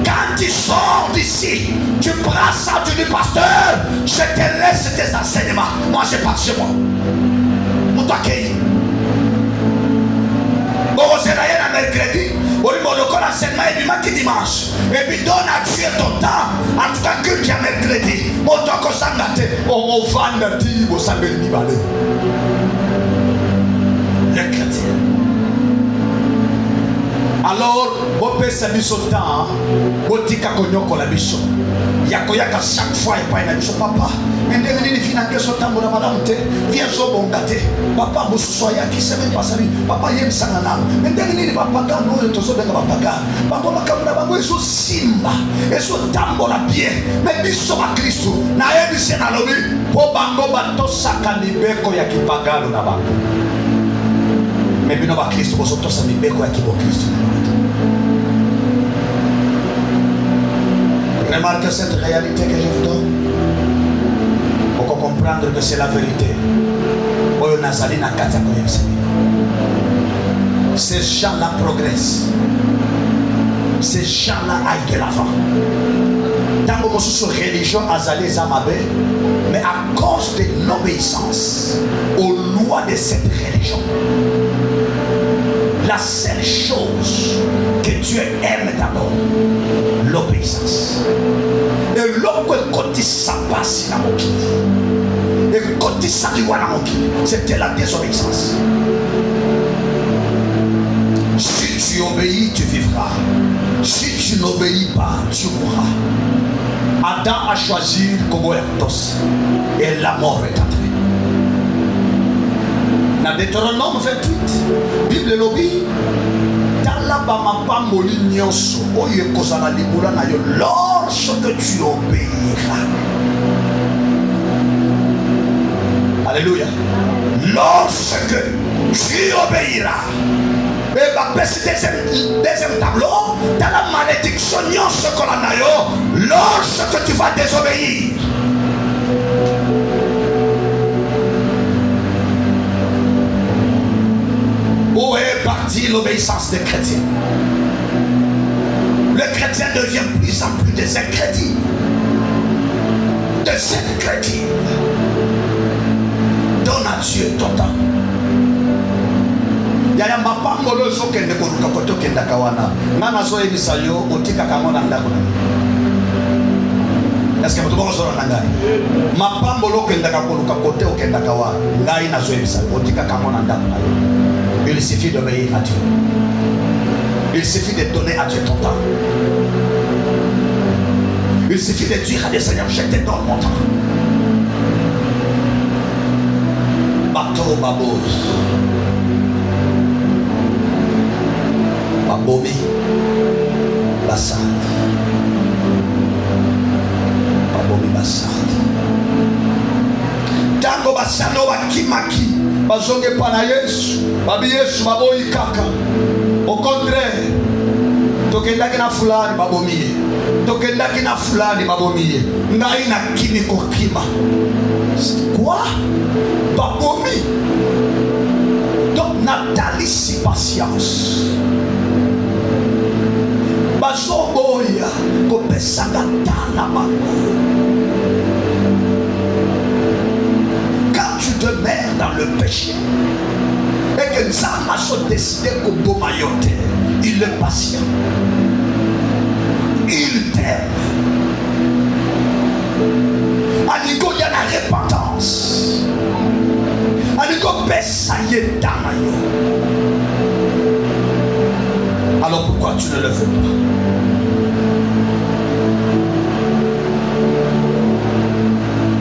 quand tu sors d'ici, tu prends ça, tu dis pasteur, je te laisse tes enseignements. Moi je pars chez moi. Mercredi, l'enseignement est dimanche dimanche. Et puis donne à Dieu ton temps. En tout cas, que tu as mercredi. On va vendre les chrétiens. Alors, vous pouvez savoir temps, vous dites que la biso. Yakoyaka chaque fois et pas une biso papa. Mais dès que finalement son temps, vous madame te viens au bon gâté. Papa vous soyez qui sait même pas ça. Papa yem sanana. Mais dès que papa quand nous tous sommes dans papa. Papa makamuna bango eso simba. Eso tambo la bien. Mais biso ma Kristo. Na yebi se na lobi. Po bango bato sakanibeko ya kipagano na bango. Mais bino ba Kristo boso to sanibeko ya kibo Kristo. Remarquez cette réalité que je vous donne pour comprendre que c'est la vérité. Ces gens-là progressent. Ces gens-là aillent de l'avant. Tant que vous religion azalé zamabé, mais à cause de l'obéissance aux lois de cette religion, la seule chose que Dieu aime d'abord, l'obéissance. Et l'autre côté ça passe dans mon cœur. Et le côté ça qui voit dans mon cœur, c'était la désobéissance. Si tu obéis, tu vivras. Si tu n'obéis pas, tu mourras. Adam a choisi comme Erdos et la mort est entrée. Dans Deutéronome 28, Bible lobby. Lorsque tu obéiras. Alléluia. Lorsque tu obéiras. Et bah, deuxième tableau, dans la malédiction, lorsque tu vas désobéir. Où est partie l'obéissance des chrétiens? Le chrétien devient plus en plus des incrédules. Des incrédules. Donne à Dieu ton temps. Yaya mapangolo sokende koruka koto kenda kawana. Nana so ebisa yo otika kamona ndako na. Est-ce que vous avez besoin de mapambolo kenda koruka kote okenda kawa. Ngai na so ebisa otika kamona ndako na. Il suffit d'obéir à Dieu. Il suffit de donner à Dieu ton temps. Il suffit de dire à des seigneurs, je te donne mon temps. Bateau babos. Babobi. Bassad. Babobi Bassad. basano bakimaki bazonge pana Yesu babi Yesu baboyi kaka. Au contraire, tokendaki na fulani babomiye, tokendaki na fulani babomiye, ngai na kimi kokima. Quoi? Babomi. Donc Nathalie si patience. Bazoboya kopesaka tana bango. Quand tu demeures dans le péché et que Nzamba soit décidé qu'au beau mailloté, il est patient, il t'aime. Anigo y a la repentance. Anigo pesa yedamayo. Alors pourquoi tu ne le fais pas?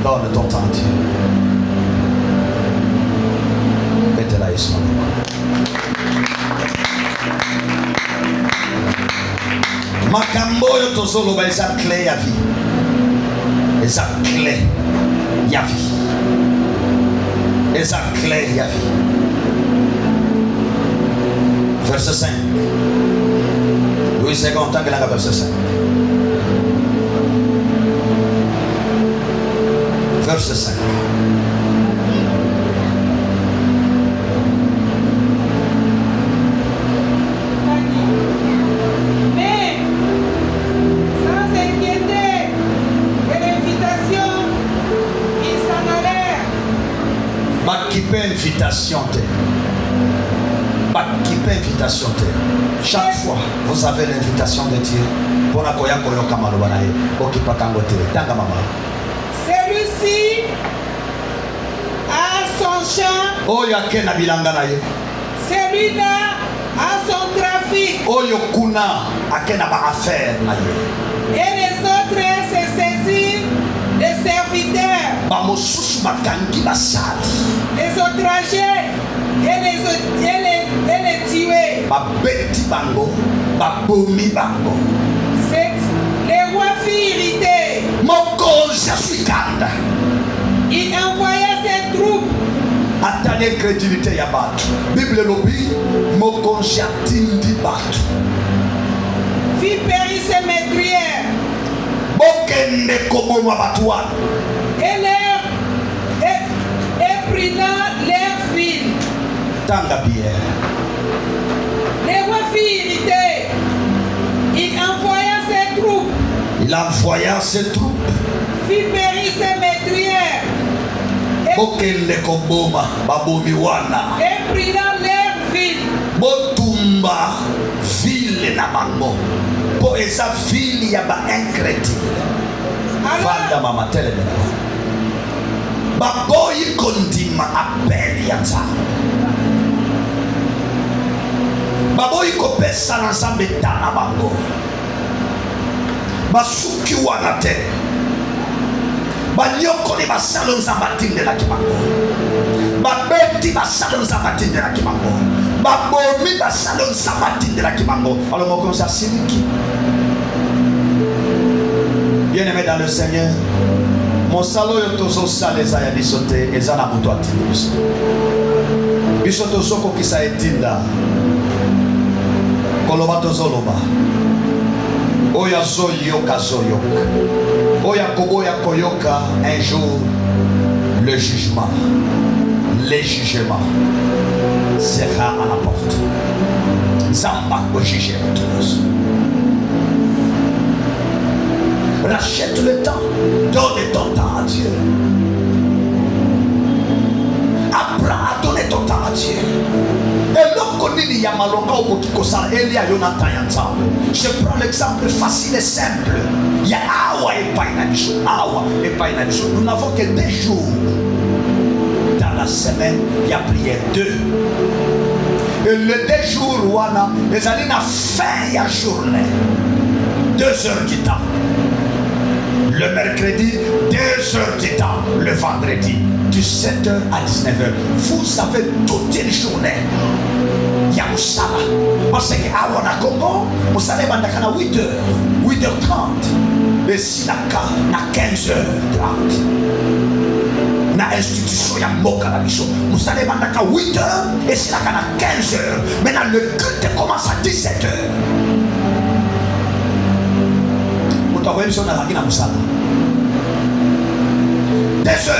Donne ton temps à Dieu. Mettez la Islam. Makambo yo tozolo ba eza clé ya vie. Eza clé ya vie. Eza clé ya vie. Verset 5. Louis II Tangalanga verset 5. Verset 5. Mais sans inquiéter de l'invitation, ils s'en allèrent. M'occuper invitation. Invitation. Chaque fois, vous avez l'invitation de Dieu. Pour la koya koyo kamalo banaye. Okipa kangote. Tanga mama. Celui-ci a son champ. Oyo akena bilanga na ye. Celui-là a son trafic. Oyo kuna akena ba affaire na ye. Et les autres se saisirent des serviteurs. Ba mosusu bakangi basali. Les outragés et les tués. Babeti bango, babomi bango. Les rois furent irrités. Mokonzi afikanda. Il envoya ses troupes. Atali incrédulité ya batu. Bible lobi mokonzi atindi batu. Fit périr ses meurtrières. Bokende koboma batu wana. Et prenant leur fil. Tanga bien. Les rois furent irrités. Il envoya ses troupes. Fit périr ses meurtrières. Bokende koboma babomi wana. Et prenant leur fil. Botumba ville na bango. Po esa ville ya ba incrédule. Fanda mama teleme. Baboyi kondima appel ya Nzambe. Baboyi kopesa na Nzambe tana bango. Basuki wana te. Banyokoli basalo Nzambe atindelaki bango. Babeti basalo Nzambe atindelaki bango. Babomi basalo Nzambe atindelaki bango. Alors mon conseil siliki. Bien-aimé dans le Seigneur, mon salo yo tozo saleza ya bisote ezana muto atindi. Bisoto soko kisa etinda. Koloba tozoloba. Oya zoyoka zoyoka. Oya koboya koyoka un jour le jugement. Les jugements sera à la porte. Zamba ko juger tous. Rachète le temps. Donne ton temps à Dieu. Apprends à donner ton temps à Dieu. Je prends l'exemple facile et simple. Il y a Awa et Painacho. Awa et Painacho. Nous n'avons que 2 jours. Dans la semaine, il y a prié 2. Et les 2 jours, les années na fin la journée. 2 heures du temps. Le mercredi, 2 heures du temps. Le vendredi, de 7h à 19h. Vous avez toute une journée. Yamusala. Parce que à Congo, vous allez à 8h, 8h30. Et si la na 15h30. na institution ya mboka na biso. Musala bandaka 8h et c'est là kana 15h. Maintenant le culte commence à 17h. Mutu akoyebi so nazalaki na musala 2h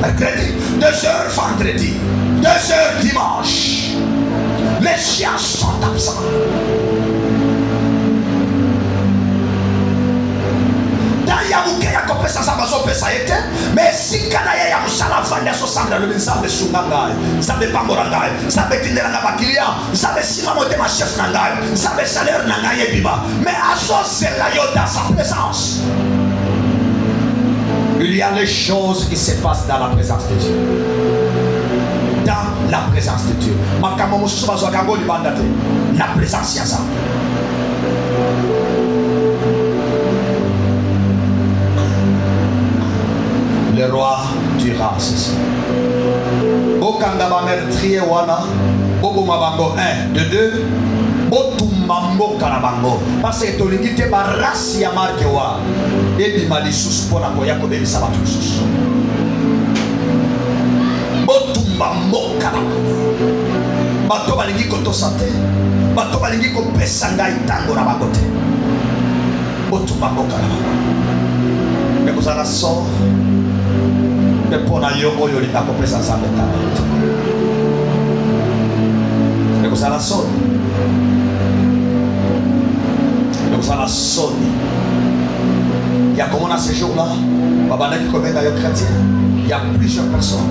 mercredi, 2h vendredi, 2h dimanche. Les chiens sont absents. Yamuke ya kopesa samba so pesa ete mais si kana ya musala vanda so samba le nzambe sunga nzambe pambora ngai nzambe tindela na bakilia nzambe sima mote ma chef na ngai nzambe salaire na ngai biba mais associe-la yo dans sa présence. Il y a les choses qui se passent dans la présence de Dieu. Dans la présence de Dieu. Makamo mususu bazo kango libanda te na présence ya ça. Le roi dira ceci. Bokanga ba meurtrier wana, boboma bango 1, de 2, botumba mboka na bango. Parce que tolingi te ba race ya marke wa. Ebima lisusu pona koya kobebisa bato lisusu. Botumba mboka na bango. Bato balingi kotosa te, bato balingi kopesa ngai tango na bango te. Botumba mboka na bango. Mais vous allez sortir. Mais pour la yogo yoli ta kopesa nzambe talent. Et vous allez sonner. Et vous allez sonner. Il y a comment dans ces jours-là, babana qui commet d'ailleurs chrétien. Il y a plusieurs personnes.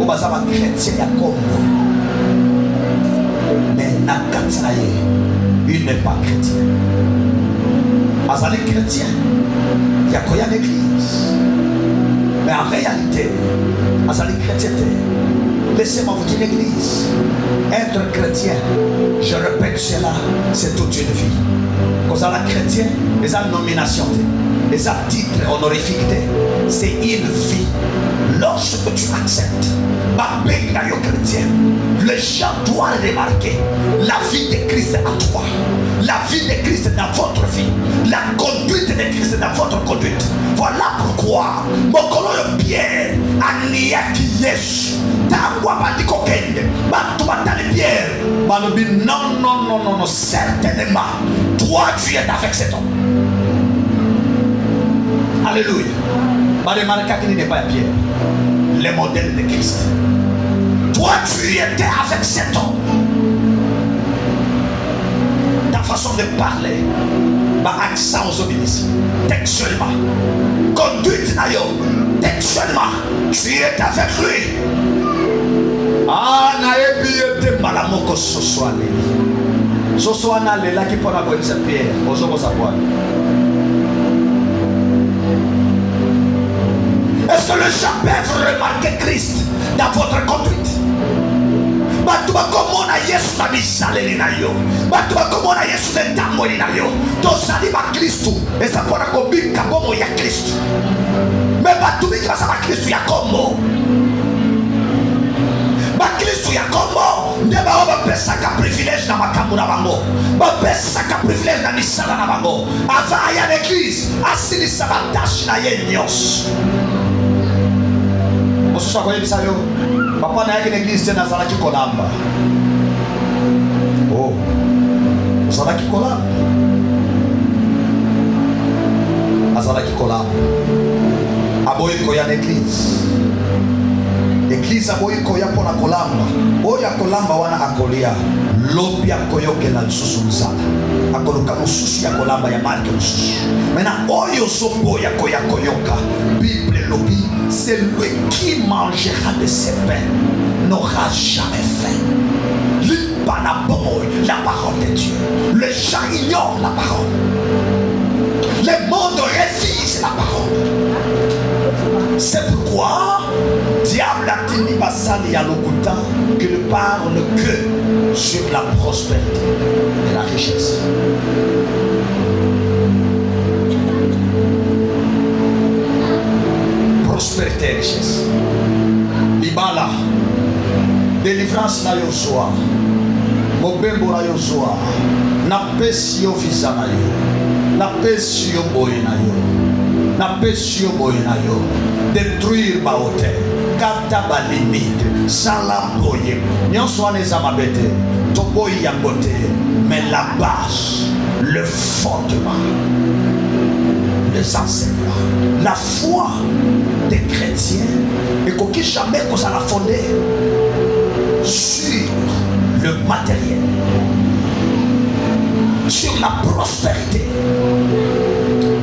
Au bazar chrétien, il y a comme mais Nakatsaye, il n'est pas chrétien. Azali chrétien, il y a quoi à l'église. Mais en réalité, Azali chrétien, laissez-moi vous dire l'église. Être chrétien, je répète cela, c'est toute une vie. Quand on est chrétien, les nominations, les titres honorifiques, c'est une vie. Lorsque tu acceptes, chrétien, les gens doivent remarquer la vie de Christ à toi, la vie de Christ dans votre vie, la conduite de Christ dans votre conduite. Voilà pourquoi mon colonel Pierre a nié qui Yesu. Tangwa bandiko kende, batu batale Pierre. Balobi non, certainement, toi tu es avec cet homme. Alléluia. Bademarka qui n'est pas Pierre, le modèle de Christ. Toi tu étais avec cet homme. Ta façon de parler, ma accent aux obéisses, textuellement, conduite nayo, textuellement, tu es avec lui. Ah, naebi ete malamoko soswane. Soswana lela qui pona ko isa Pierre, ozo savoir. Est-ce que les gens peuvent remarquer Christ dans votre conduite? Batuba komona Yesu na bisaleli na yo. Batuba komona Yesu na tamoni na yo. Tosali ba Kristo, esa pona kobika bomo ya Kristo. Mais batubi kwa sa Kristo ya kombo. Ba Kristo ya kombo, ndeba oba pesa ka privilège na makambo na bango. Ba pesa ka privilège na misala na bango. Ava ya l'église, asili sabatage na ye nyos. Osusa kwa yebisa yo. Papa na yake l'église tena zalaki kolamba. Oh. Zalaki kolamba. Azalaki kolamba. Aboyi koya l'église. L'église aboyi koya pona kolamba. Oya kolamba wana akolia. Lobi akoyoke na lususu mzala. Akoluka mususu ya kolamba ya marke mususu. Maintenant oyo sopo ya koya koyoka. Bible lobi. Celui qui mangera de ses pains n'aura jamais faim. La parole de Dieu. Les gens ignorent la parole. Le monde refuse la parole. C'est pourquoi diable a dit Basali à l'Okuta qu'il ne parle que sur la prospérité et la richesse. Prospérité et richesse. Libala. Délivrance na Yoshua. Mobembo na Yoshua. Na pesi yo visa na yo. Na pesi yo boye na yo. na pesio boyenayo détruire ba hôtel kata ba limite salamboye nyonso wana eza mabe te toboyi yango te mais la base le fondement les enseignements la foi des chrétiens ekoki jamais kozala fondé sur le matériel, sur la prospérité.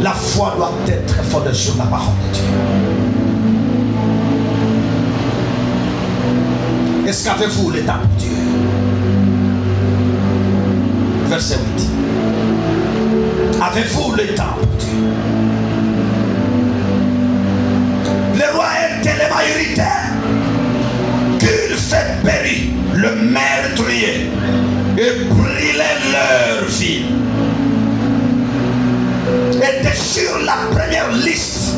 La foi doit être fondée sur la parole de Dieu. Est-ce qu'avez-vous le temps pour Dieu? Verset 8. Avez-vous le temps pour Dieu? Le roi est tellement irrité qu'il fait périr le meurtrier et brûler leur vie. Était sur la première liste.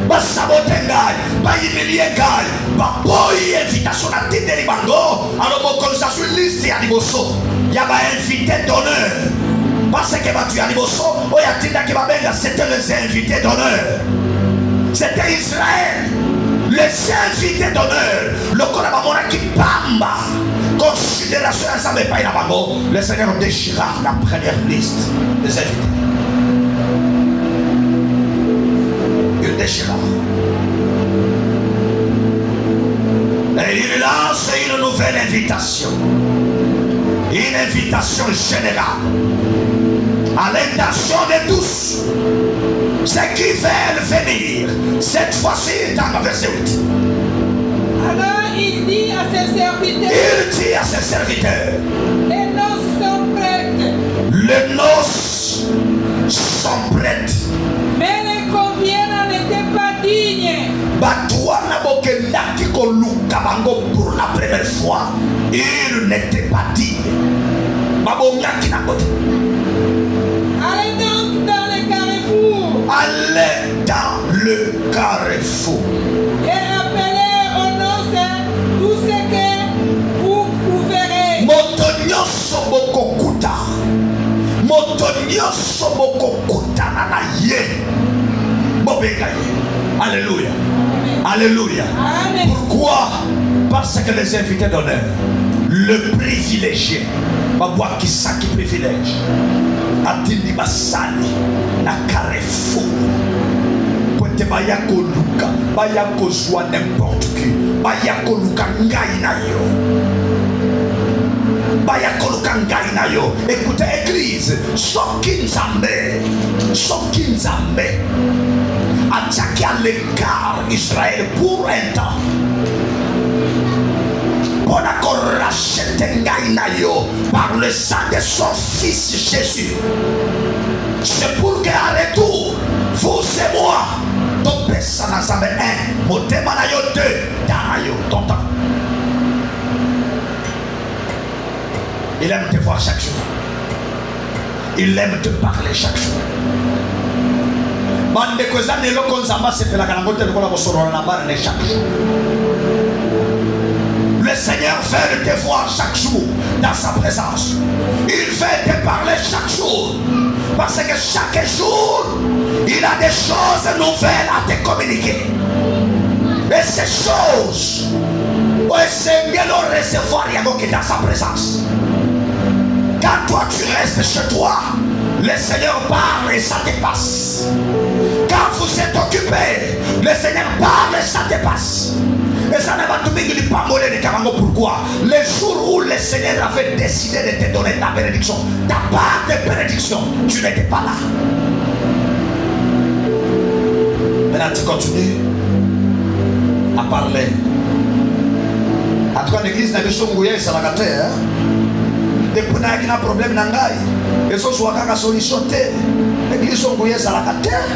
Basabotengai, bayimiliengai, baboyi invitation à tête bango. Alors mon conseil sur liste ya liboso. Ya ba invité d'honneur. Parce que tu as liboso, oya tinda ki babenga c'était les invités d'honneur. C'était Israël. Les invités d'honneur, le Korabamona qui pamba, considération ensemble pas la bango, le Seigneur déchira la première liste des invités. Il déchira. Et il lance une nouvelle invitation. Une invitation générale à l'intention de tous. Ceux qui veulent venir, cette fois-ci dans le verset 8. Alors il dit à ses serviteurs, les noces sont prêtes. Les noces sont prêtes. Mais les conviennent n'étaient pas dignes. Batouana bokendaki koluka bango pour la première fois, ils n'étaient pas dignes. Babongaki na kote. Allez donc dans le carrefour. Allez dans le carrefour. Et appelez aux noces tout ce que vous trouverez. Motonyo sobokokuta. Motonyo sobokokuta na ye. Bobengaye. Alléluia. Alléluia. Amen. Pourquoi? Parce que les invités d'honneur, le privilégié, Babwa Kisaki privilège, Atindi Basali, na Carrefour, Pointe Bayako Luka, Bayako Joa n'importe qui, Bayako Luka Ngai na yo. Bayako Luka Ngai na yo. Écoutez, église, Sokin Zambé, attaqué à l'écart Israël pour un temps. Par le sang de son fils Jésus. C'est pour qu'à retour, vous et moi, ton personne ensemble un, motema na yo deux, dans yo, ton temps. Il aime te voir chaque jour. Il aime te parler chaque jour. Bande kozane lo konzamba sepela kanangote lokola bosoro na barne chaque jour. Le Seigneur veut te voir chaque jour dans sa présence. Il veut te parler chaque jour. Parce que chaque jour, il a des choses nouvelles à te communiquer. Et ces choses, le Seigneur le recevoir dans sa présence. Quand toi tu restes chez toi, le Seigneur parle et ça te passe. Quand vous êtes occupé, le Seigneur parle et ça te passe. Et ça n'a pas tout mis pas mollet de Karango. Pourquoi? Les jours où le Seigneur avait décidé de te donner ta bénédiction, ta part de bénédiction, tu n'étais pas là. Maintenant tu continues à parler. En tout cas, l'église n'a pas de ça la terre. Depuis qu'il y a un problème dans le et ce soit une solution. L'église n'a pas de terre.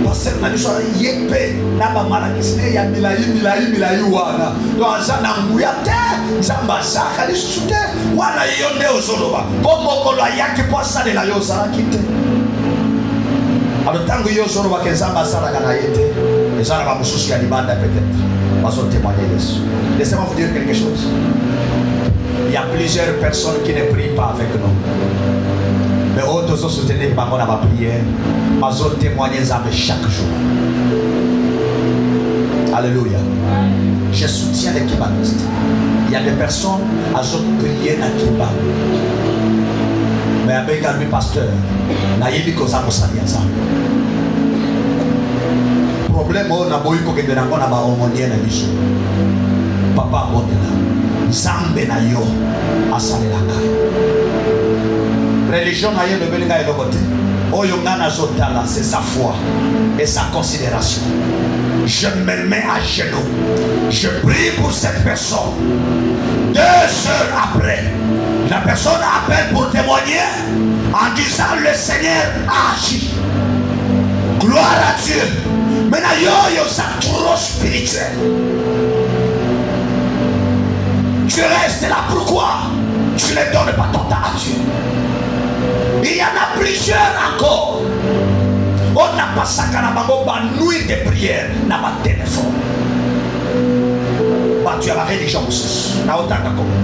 Pasteur na biso yepe na ba malakisine ya milai wana to azana nguya te zamba saka lisusu te wana yo nde ozoloba po mokolo yaki po asalela yo ozalaki te alo ntango yo ozoloba ke nzambe asalaka na ye te ezala bamosusu ya libanda peut-être bazotémoigner yesu. Laissez-moi vous dire quelque chose. Il y a plusieurs personnes qui ne prient pas avec nous. Mais autres sont soutenus par ma prière. Ma zone témoigne chaque jour. Alléluia. Je soutiens les kibalistes. Il y a des personnes à prier à Kiba. Mais avec lui, pasteur, naïbi koza kosalia ça. Problème on a boy ko kende na kona ba omonie na biso. Papa botela. Zambe na yo asalelaka. Religion na yo le belinga et le côté. Oyo ngana zotala, c'est sa foi et sa considération. Je me mets à genoux. Je prie pour cette personne. 2 heures après, la personne appelle pour témoigner en disant le Seigneur a agi. Gloire à Dieu. Maintenant, yo, ça trop spirituel. Tu restes là, pourquoi tu ne donnes pas ton temps à Dieu? Il y en a plusieurs encore. On n'a pas ça qu'à la nuit de prière dans ma téléphone. Bah, tu as la religion aussi. Na otanga comment?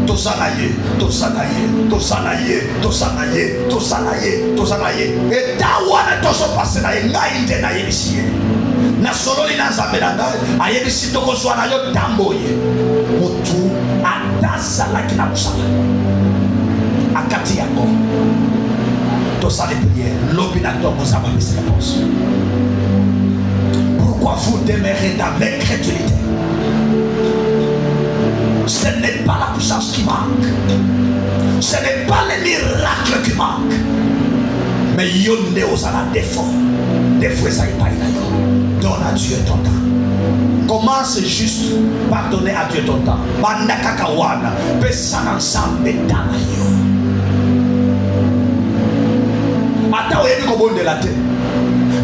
Tosanaye. Et tawana toso passe na ngainde na yebisi. Na solo li na nzambe na ngai, ayebisi toko zwa na yo tamboye. Mutu atazala kina busala. Akati yako. Tosa les prières. L'obinateur vous a mis ses réponses. Pourquoi vous demeurez dans l'incrédulité? Ce n'est pas la puissance qui manque. Ce n'est pas les miracles qui manquent. Mais yonde aux ala défaut. Des fois ça n'est pas inayo. Donne à Dieu ton temps. Commence juste par donner à Dieu ton temps. Mandakakawana. Pesan ensemble danayo. Ata oyebi kobonde la terre.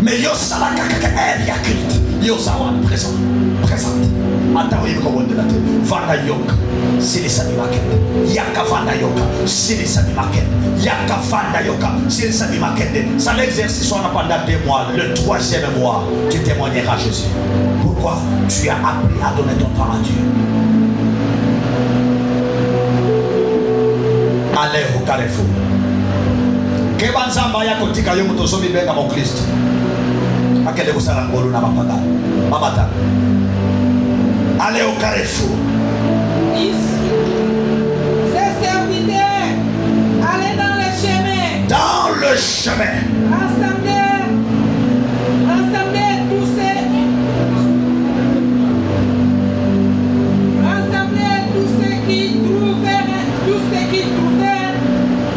Mais yo salaka kaka yakit. Yo sawan présent. Ata oyebi kobonde la terre. Vanda yoka. Sili sabi market. Yaka vanda yoka. Sili sabi market. Yaka vanda yoka. Sili sabi market. Ça l'exercice on a pendant 2 mois. Le 3e mois, tu témoigneras Jésus. Pourquoi? Tu as appris à donner ton temps à Dieu. Allez au carrefour. Kebanzamba ya kotika yo muto somi benga mo Kristo. Akende kusala ngolo na mapaga. Mamata. Allez au carrefour. Ces serviteurs, allez dans le chemin. Dans le chemin. Rassemblez tous ceux qui trouvèrent.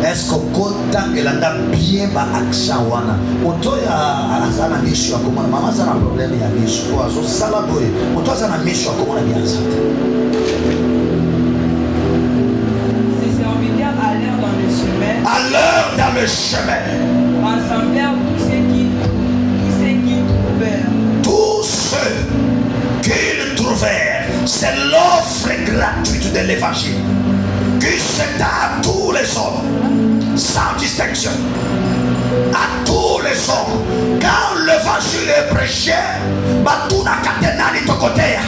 Est-ce que content que l'on a bien ma action wana? Otoya azana misho akomana mama zana problème ya misho kwa so sala boy. Otoya azana misho akomana bien ça. Ces serviteurs allèrent dans le chemin. Alors dans le chemin. Rassemblèrent tous ceux qui trouvèrent. Tous ceux qu'ils trouvèrent. C'est l'offre gratuite de l'évangile. Qui c'est à tous les hommes, sans distinction, à tous les hommes. Quand l'évangile est prêché, batuna katenani tokotea,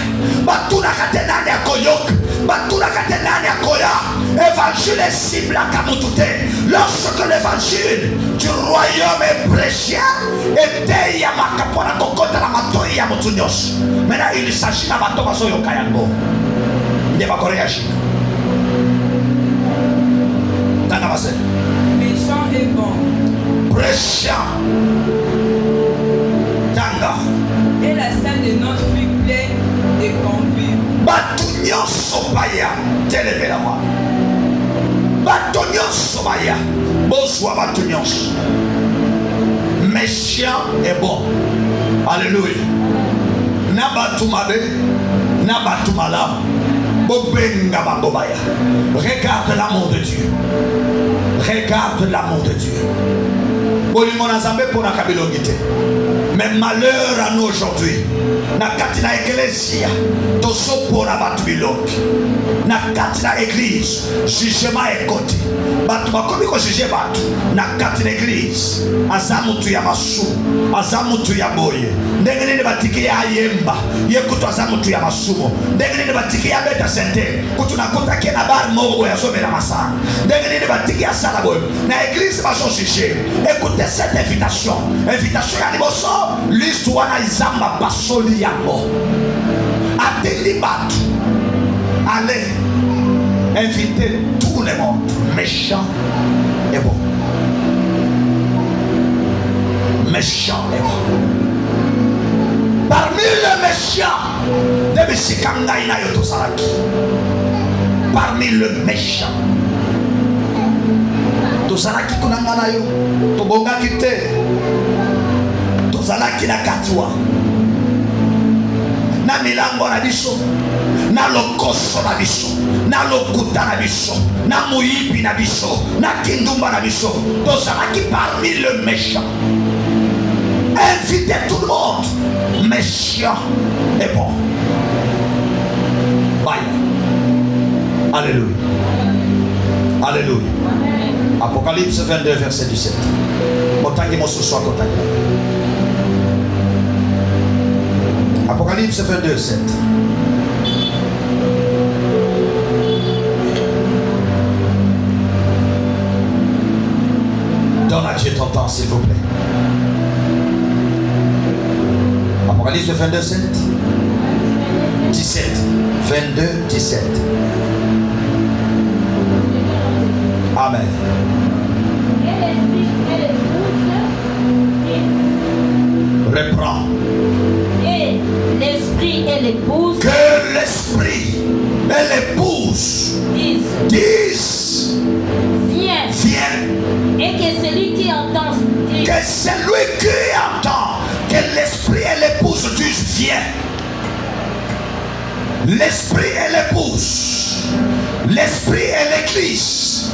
batuna katenani akoyok, batuna katenani akoya. Évangile est cible à kamutute. Lorsque l'évangile du royaume est prêché, et yamakapona kokota la matoi ya mutunyos. Maintenant il s'agit de batoma soyo kayango. Ne va pas réagir. Méchant et bon. Prêchant. Tanga. Et la salle de noces fut pleine de convives. Batunyo sobaya. Télémé la voix. Batunyo sobaya. Bonsoir Batunyo. Méchant et bon. Alléluia. Nabatumabe. Nabatumala. Regarde l'amour de Dieu. Regarde l'amour de Dieu. Mais malheur à nous aujourd'hui. Na kati na ecclesia tosopona batu biloko. Na kati na église jugement ekoti. Batu bakomi ko juger batu. Na kati na église azamutu ya masu, azamutu ya boye. Ndenge nini batiki ya yemba, yekutu azamutu ya masumo. Ndenge nini batiki ya beta sente, kutu nakuta kena bar mogo ya sobe la masana. Ndenge nini batiki ya sala boye. Na église baso juger. Écoutez cette invitation. Invitation ya liboso. Liste wana izamba basoli yango. Ateli batu. Allez inviter tout le monde, méchant et bon. Méchant et bon. Parmi les méchants, parmi le méchant, tozalaki kunangana yo, tobongaki te, tozalaki na katiwa, na milango na biso, na lokoso na biso, na lokuta na biso, na muyibi na biso, na kindumba na biso, tozalaki parmi le méchant. Invitez tout le monde, méchant et bon. Bye. Alléluia. Alléluia. Apocalypse 22, verset 17. Apocalypse 22, 7. Donne à Dieu ton temps, s'il vous plaît. Apocalypse 22, 7. 17. 22, 17. Amen. Reprends. Et l'esprit et l'épouse. Que l'esprit et l'épouse disent viens. Viens. Et que celui qui entend dise. Que celui qui entend, que l'esprit et l'épouse disent viens. L'esprit et l'épouse, l'esprit et l'église,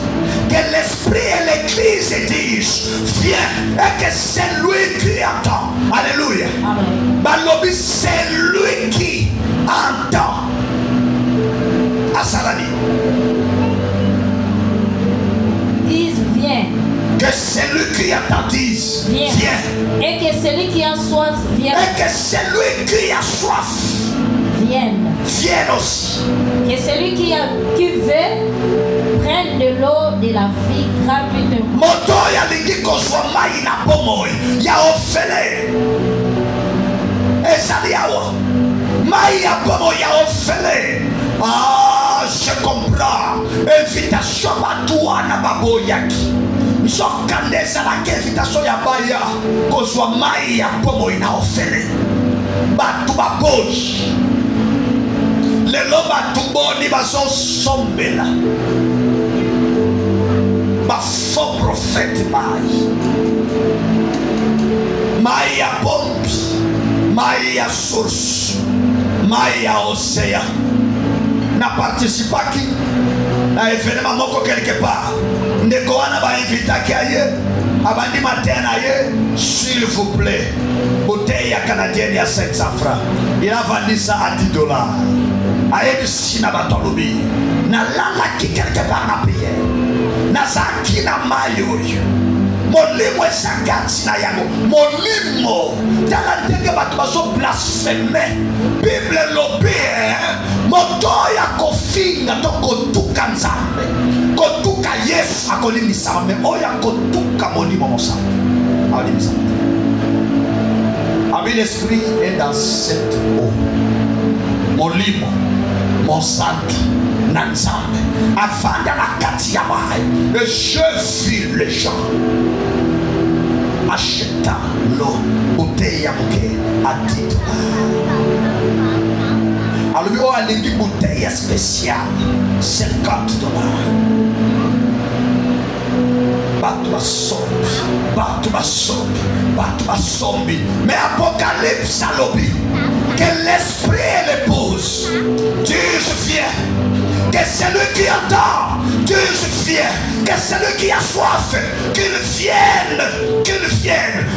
que l'esprit et l'église disent viens, et que c'est lui qui entend. Alléluia. Balobi, c'est lui qui entend. Asalani. Dise viens. Que celui qui entend dise viens. Et que celui qui a soif vienne. Et que celui qui a soif vienne. Vienne aussi. Que celui qui veut prenne de l'eau de la vie gratuitement. Moto ya lingi kozwa mai na bomoi ya ofele. Ezali awa. Mai ya bomoi ya ofele. Ah, je comprends. Invitation batua na baboyaki. Nzokande ezalaki invitation ya baya kozwa mai ya bomoi na ofele. Batu baboyi. Lelo batu boni bazosombela. Ma faux prophète mai ya pompi, mai ya source, mai ya océan. Na participaki na événement moko quelque part. Ndeko wana ba invitaki aye, abandi matin aye, s'il vous plaît. Bouteille ya canadienne ya 700 francs. Il a vendu ça à $10. Aye sina batolobi. Na lala ki quelque part na prière. Nazaki na mayo molimo esangati na yango molimo tala ndenge bato bazo blaspheme Bible lobi moto ya kofinga to kotuka nzambe kotuka Yesu akolimisa me oya kotuka molimo mosantu akolimisa. Ami l'esprit est dans cette eau molimo mosantu Nanzambe avanda la kati ya mai. Et je vis les gens achetant l'eau bouteille ya moke à $10. Alors lui on a une bouteille spéciale $50. Batu basombi. Mais Apocalypse a lobby que l'esprit et l'épouse disent viens. Que celui qui entend dise viens. Que celui qui a soif qu'il vienne.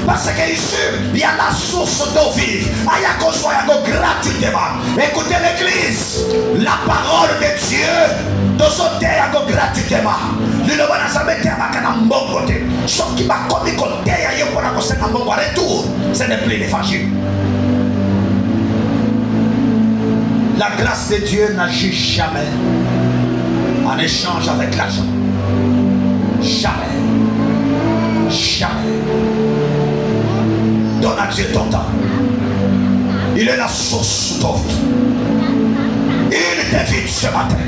Parce que ici, il y a la source d'eau vive. Aya qu'on gratuitement. Écoutez l'église. La parole de Dieu doit sauter gratuitement. Le nom de sa mère a mbongo. Ce qui m'a commis côté ailleurs pour la mbongo retour, ce n'est plus l'évangile. La grâce de Dieu n'agit jamais en échange avec l'argent. Jamais. Jamais. Donne à Dieu ton temps. Il est la source de ton vie. Il t'invite ce matin.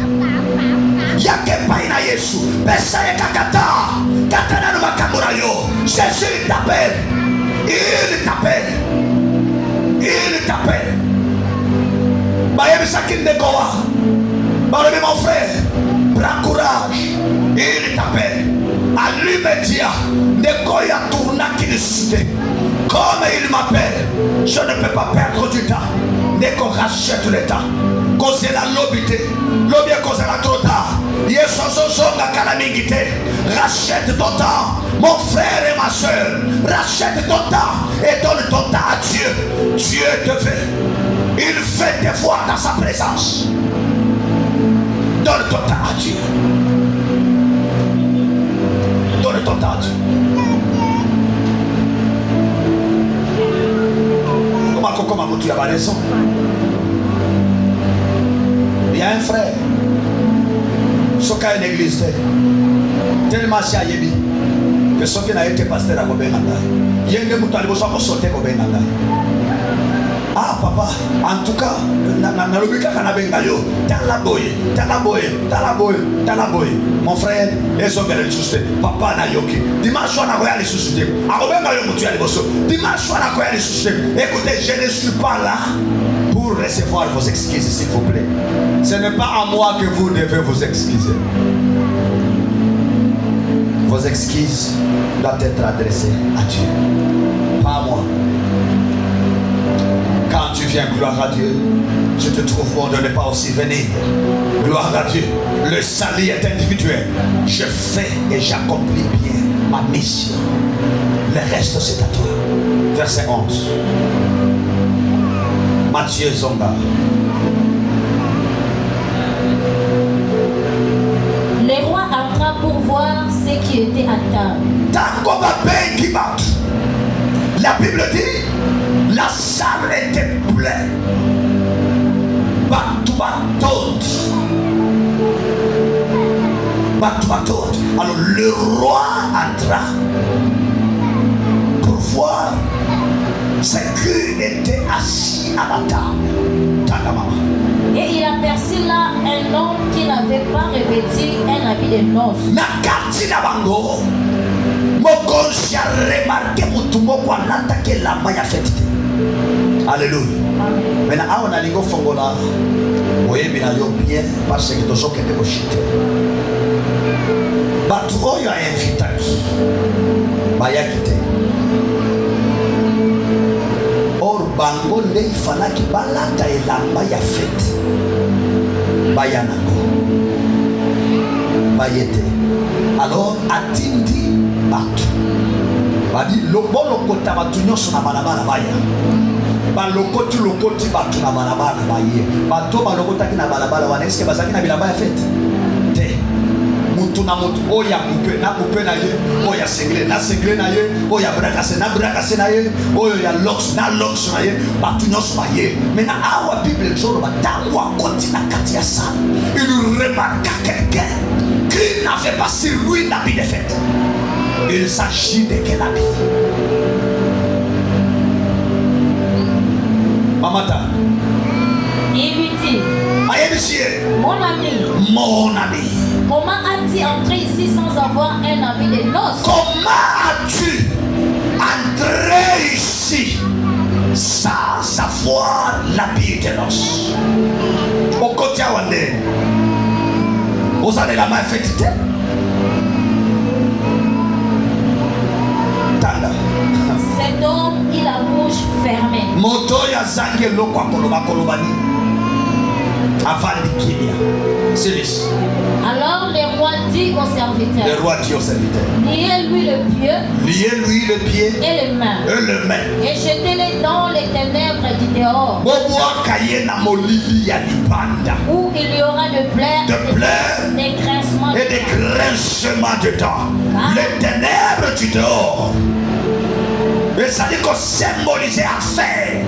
Yake paina Yesu. Pesa ye kakata. Katana no makamura yo. Jésus t'appelle. Il t'appelle. Il t'appelle. Baye sakin de koa. Baye mon frère. Prends courage. Il t'appelle. À l'immédiat. De koya tourna qui nécessite. Comme il m'appelle, je ne peux pas perdre du temps. Dès qu'on rachète le temps, cause la lobité, lobby cause la trop tard. Yesosozonga kalamingité, rachète ton temps, mon frère et ma soeur, rachète ton temps et donne ton temps à Dieu. Dieu te fait, il fait te voir dans sa présence. Donne ton temps à Dieu. Donne ton temps à Dieu. Comment tu as raison. Il y a un frère. Ce cas une église. Tellement si ayebi. Que ce qui n'a été pasteur à Gobenganda. Il y a un mouton qui a sauté Gobenganda. Ah papa, en tout cas, mon frère, papa na yoki. Dimanche on a regardé les sociétés. Dimanche on a regardé les sociétés. Écoutez, je ne suis pas là pour recevoir vos excuses, s'il vous plaît. Ce n'est pas à moi que vous devez vous excuser. Vos excuses doivent être adressées à Dieu, pas à moi. Quand tu viens, gloire à Dieu, je te trouve bon de ne pas aussi venir. Gloire à Dieu. Le salut est individuel. Je fais et j'accomplis bien ma mission. Le reste, c'est à toi. Verset 11. Matthieu Zonga. Le roi entra pour voir ce qui était à table. La Bible dit, la salle était pleine. Alors le roi entra pour voir ce qui était assis à la table. Et il aperçut là un homme qui n'avait pas revêtu un habit de noces. Mokonzi a remarqué mutumoko anatake la maya fête. Alléluia. Maintenant, on a l'ingo fongola. Oye bina yo bien parce que tozo kende koshite. Batu oyo a invitaki. Baya kite. Or bango nde ifalaki balata elamba ya fête. Baya nako. Bayete. Alors atindi batu badi lobolokota batu nyonso na balabala baya balokoti batu na balabala baye bato balokotaki na balabala wana eske bazalaki na bilamba ya fete te mutu na mutu oya coupe na ye oya single na single na ye oya brakase na ye oyo ya lox na ye batu nyonso baye mena awa bible nzolo batango akoti na kati ya sala il remarqua quelqu'un qui n'avait pas sur lui l'habit de fête. Il s'agit de quel habit? Mamata. Il lui dit, mon ami, comment as-tu entré ici sans avoir un habit de noces? Comment as-tu entré ici sans avoir l'habit de noces? Au côté à Wande, vous avez la main faite. Cet homme, il a la bouche fermée. Avant de Kenya. Celui-ci. Alors le roi dit au serviteur. Le roi dit au serviteur. Liez-lui le pied. Liez-lui le pied. Et les mains. Et les mains. Et jetez-les dans les ténèbres du dehors. Où il y aura de pleurs, des grincements et des grincements dedans. Les ténèbres du dehors. Et ça dit qu'on symbolise affaire.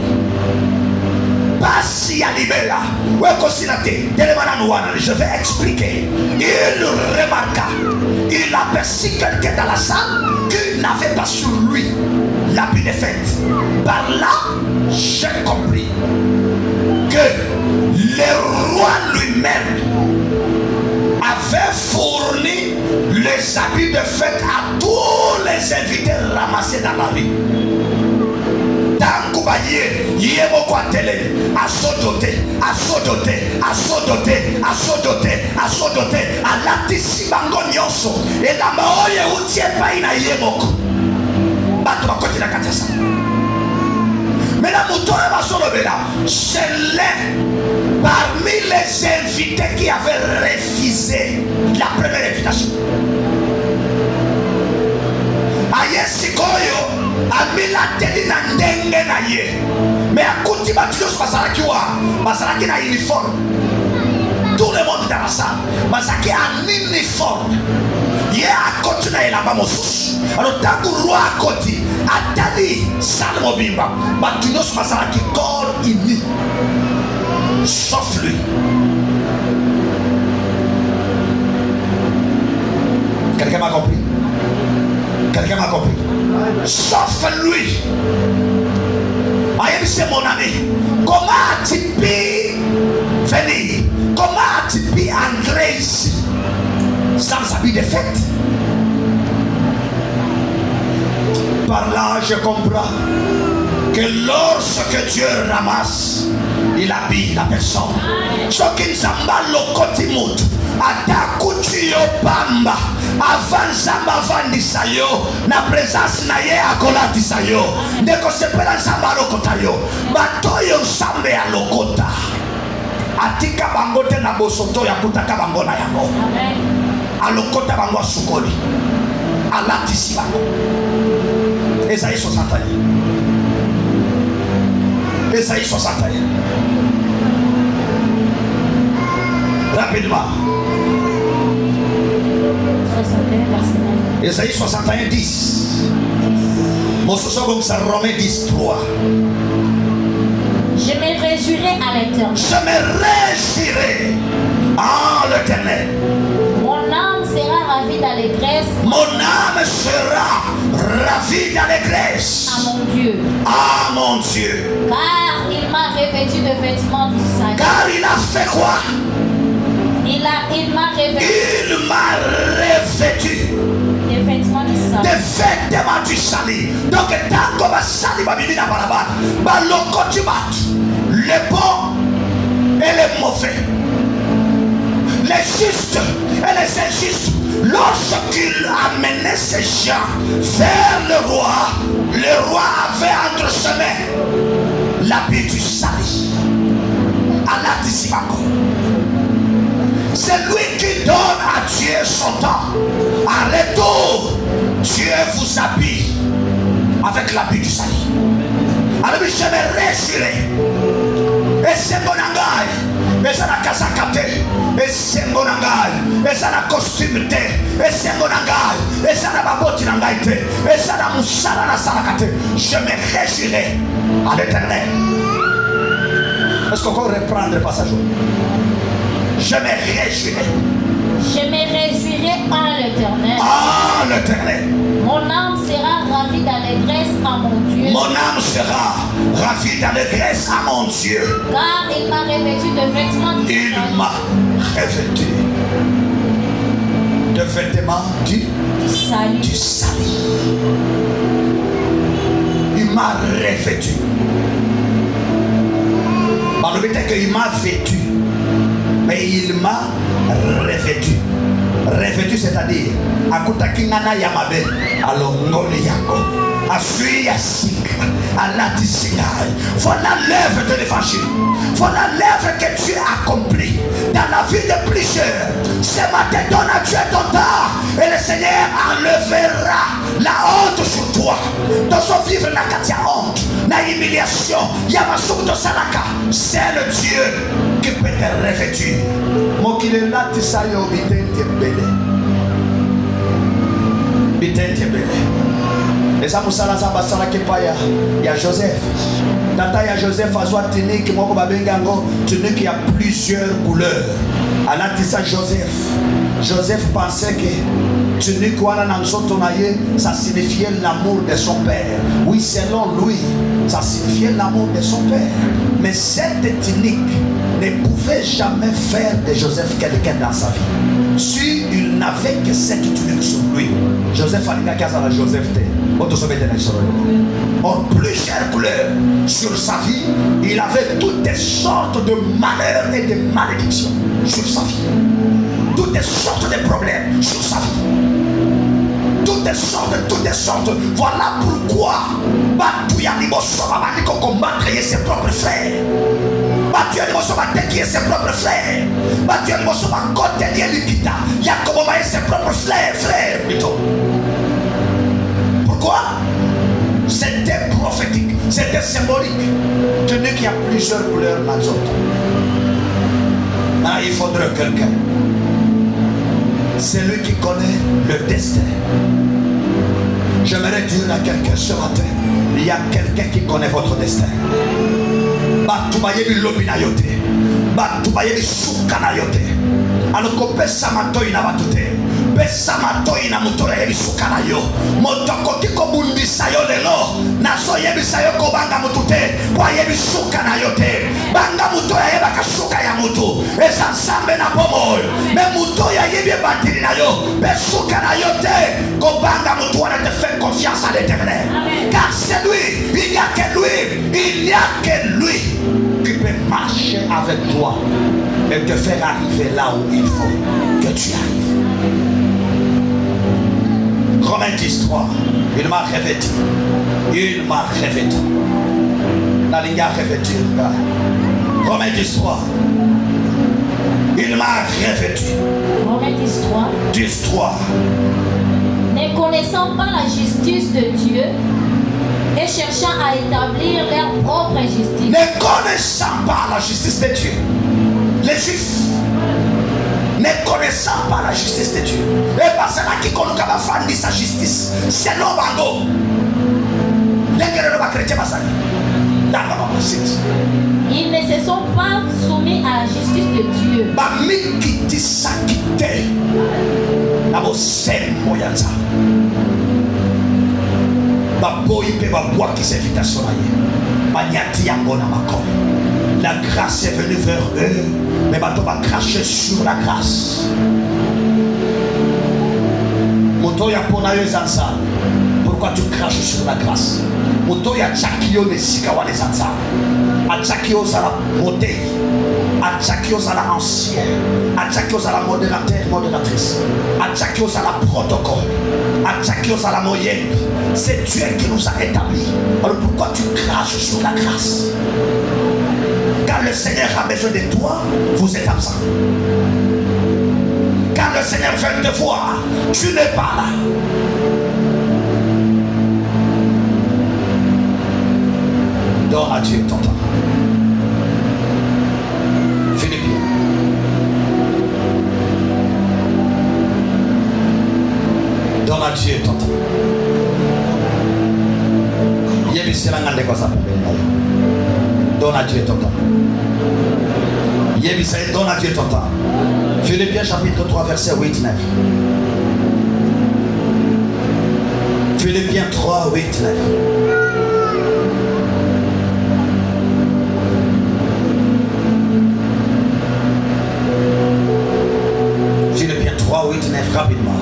Pas si à l'ibella. Je vais expliquer. Il remarqua. Il aperçut quelqu'un dans la salle qui n'avait pas sur lui l'habit de fête. Par là, j'ai compris que le roi lui-même avait fourni les habits de fête à tous les invités ramassés dans la ville. Mais la mouton c'est l'un parmi les invités qui avaient refusé la première invitation. Amila teli na ndenge na ye. Mais à côté batilos basaraki na uniforme. Tout le monde dans la salle. Basaki en uniforme. Ye à côté na elamba mosusu. Alors tangu roi à côté atali salle mobimba. Batilos basaraki corps uni. Sauf lui. Quelqu'un m'a compris? Quelqu'un m'a compris? Sauf lui. Aïe, c'est mon ami. Comment as-tu pu venir? Comment as-tu pu entrer ici sans habit de fête? Par là, je comprends que lorsque Dieu ramasse, il habille la personne. Ce qui nous a lokotimut, atakuti yopamba, avant zamba vandisa yo, na présence na ye akolatisa yo, ndeko sepela zamba lokota yo, batoyo sambe ya lokota, atika bangote na bosoto ya kutaka bango na yango, alokota bango sukoli, alatisi bango. Esaïe 61. Esaïe 61. Rapidement. 61, Esaïe 61, 10. Romains 10, 3. Je me réjouirai à l'Éternel. Je me réjouirai en l'Éternel. Mon âme sera ravie d'allégresse. Mon âme sera ravie d'allégresse. À mon Dieu. À mon Dieu. Car il m'a revêtu de vêtements du salut. Car il a fait quoi? Il m'a revêtu. Il m'a revêtu. Des vêtements du salut. Des vêtements du salut. Donc, tant que ma salut va vivre dans la barre, les bons et les mauvais, les justes et les injustes, lorsqu'il amenait ces gens vers le roi avait entre ses mains l'habit du salut. Allah dit c'est lui qui donne à Dieu son temps. En retour, Dieu vous habille avec l'habit du salut. Alors je me réjouirai. Et c'est mon engagement. Et ça n'a qu'à s'accater. Et c'est mon engagement. Et ça n'a costume. Et c'est mon engagement. Et ça n'a pas botti d'engagement. Et ça n'a moussala na salakate. Je me réjouirai à l'Éternel. Est-ce qu'on peut reprendre le passage? Je me réjouirai. Je me réjouirai en l'Éternel. En l'Éternel. Mon âme sera ravie d'allégresse à mon Dieu. Mon âme sera ravie d'allégresse à mon Dieu. Car il m'a revêtu de vêtements du salut. Il m'a revêtu de vêtements du salut. Du salut. Il m'a revêtu. Par le fait qu'il m'a vêtu. Mais il m'a revêtu. Revêtu, c'est-à-dire, Akutakingana Yamabe, Alongoli Yako, Afui Yasik, Alatisingai. Voilà l'œuvre de l'évangile. Voilà l'œuvre que Dieu accomplit dans la vie de plusieurs. Ce matin, donne à Dieu ton temps et le Seigneur enlèvera la honte sur toi. Dans son vivre la katia honte, la humiliation, Yamasou de Salaka. C'est le Dieu qui peut te revêtir. Mokilena tisayo bitente bele. Bitente bele. Et ça pour ça là ça passe là qui paya. Il y a Joseph. Tata il y a Joseph azwa tunique moko babengango tunique il y a plusieurs couleurs. Anatisa Joseph. Joseph pensait que tunique wana na nzoto na ye ça signifiait l'amour de son père. Oui, selon lui, ça signifiait l'amour de son père. Mais cette tunique ne pouvait jamais faire de Joseph quelqu'un dans sa vie. Si il n'avait que cette tunique sur lui, Joseph a casa la Joseph te. En plusieurs couleurs sur sa vie, il avait toutes sortes de malheurs et de malédictions sur sa vie. Toutes sortes de problèmes sur sa vie. Toutes sortes. Voilà pourquoi Batu Yanimoso va combattre ses propres frères. Batu Yanimoso va déquier ses propres frères. Batu Yanimoso va contenir l'Ikita. Yakobo va ses propres frères plutôt. Pourquoi? C'était prophétique, c'était symbolique. Tenu qu'il y a plusieurs couleurs dans les autres. Ah, il faudrait quelqu'un. C'est lui qui connaît le destin. J'aimerais dire à quelqu'un ce matin, il y a quelqu'un qui connaît votre destin. Batubaye lobinayote, batubaye sukanayote. Alors qu'on peut s'amatoi na batute. Besamatoi na mutore ebisukana yo. Motoko kiko bundisa yo lelo. Naso yebisa yo kobanga mutute. Kwa yebisukana yote. Banga muto ya yeba kasuka ya mutu. Esa sambe na pomoy. Me muto ya yebe batiri na yo. Besuka na yote. Kobanga mutu wana te fait confiance à l'Éternel. Car c'est lui. Il n'y a que lui qui peut marcher avec toi et te faire arriver là où il faut que tu arrives. Romains 10:3. Il m'a revêtu. Il m'a revêtu. La ligne a revêtu. Romains 10:3. Il m'a revêtu. Romains 10:3. 10:3. Ne connaissant pas la justice de Dieu et cherchant à établir leur propre justice. Ne connaissant pas la justice de Dieu. Les Juifs. Ne connaissant pas la justice de Dieu. Et parce que là qui connaît sa justice, c'est l'obango. Ils ne se sont pas soumis à la justice de Dieu. La grâce est venue vers eux, mais bateau va cracher sur la grâce. Motoya ponayo zansa. Pourquoi tu craches sur la grâce? Motoya chakio ne sikawa les zansa. Achakio zala moté. Achakio zala ancien. Achakio zala modératrice. Achakio zala protocole. Achakio zala moyenne. C'est Dieu qui nous a établis. Alors pourquoi tu craches sur la grâce? Quand le Seigneur a besoin de toi, vous êtes absent. Quand le Seigneur veut te voir, tu n'es pas là. Donne à Dieu ton temps. Philippiens. Donne à Dieu ton temps. Donne à Dieu ton temps. Donne à Dieu ton temps. Philippiens chapitre 3 verset 8-9. Philippiens 3, 8-9. Philippiens 3, 8-9 rapidement.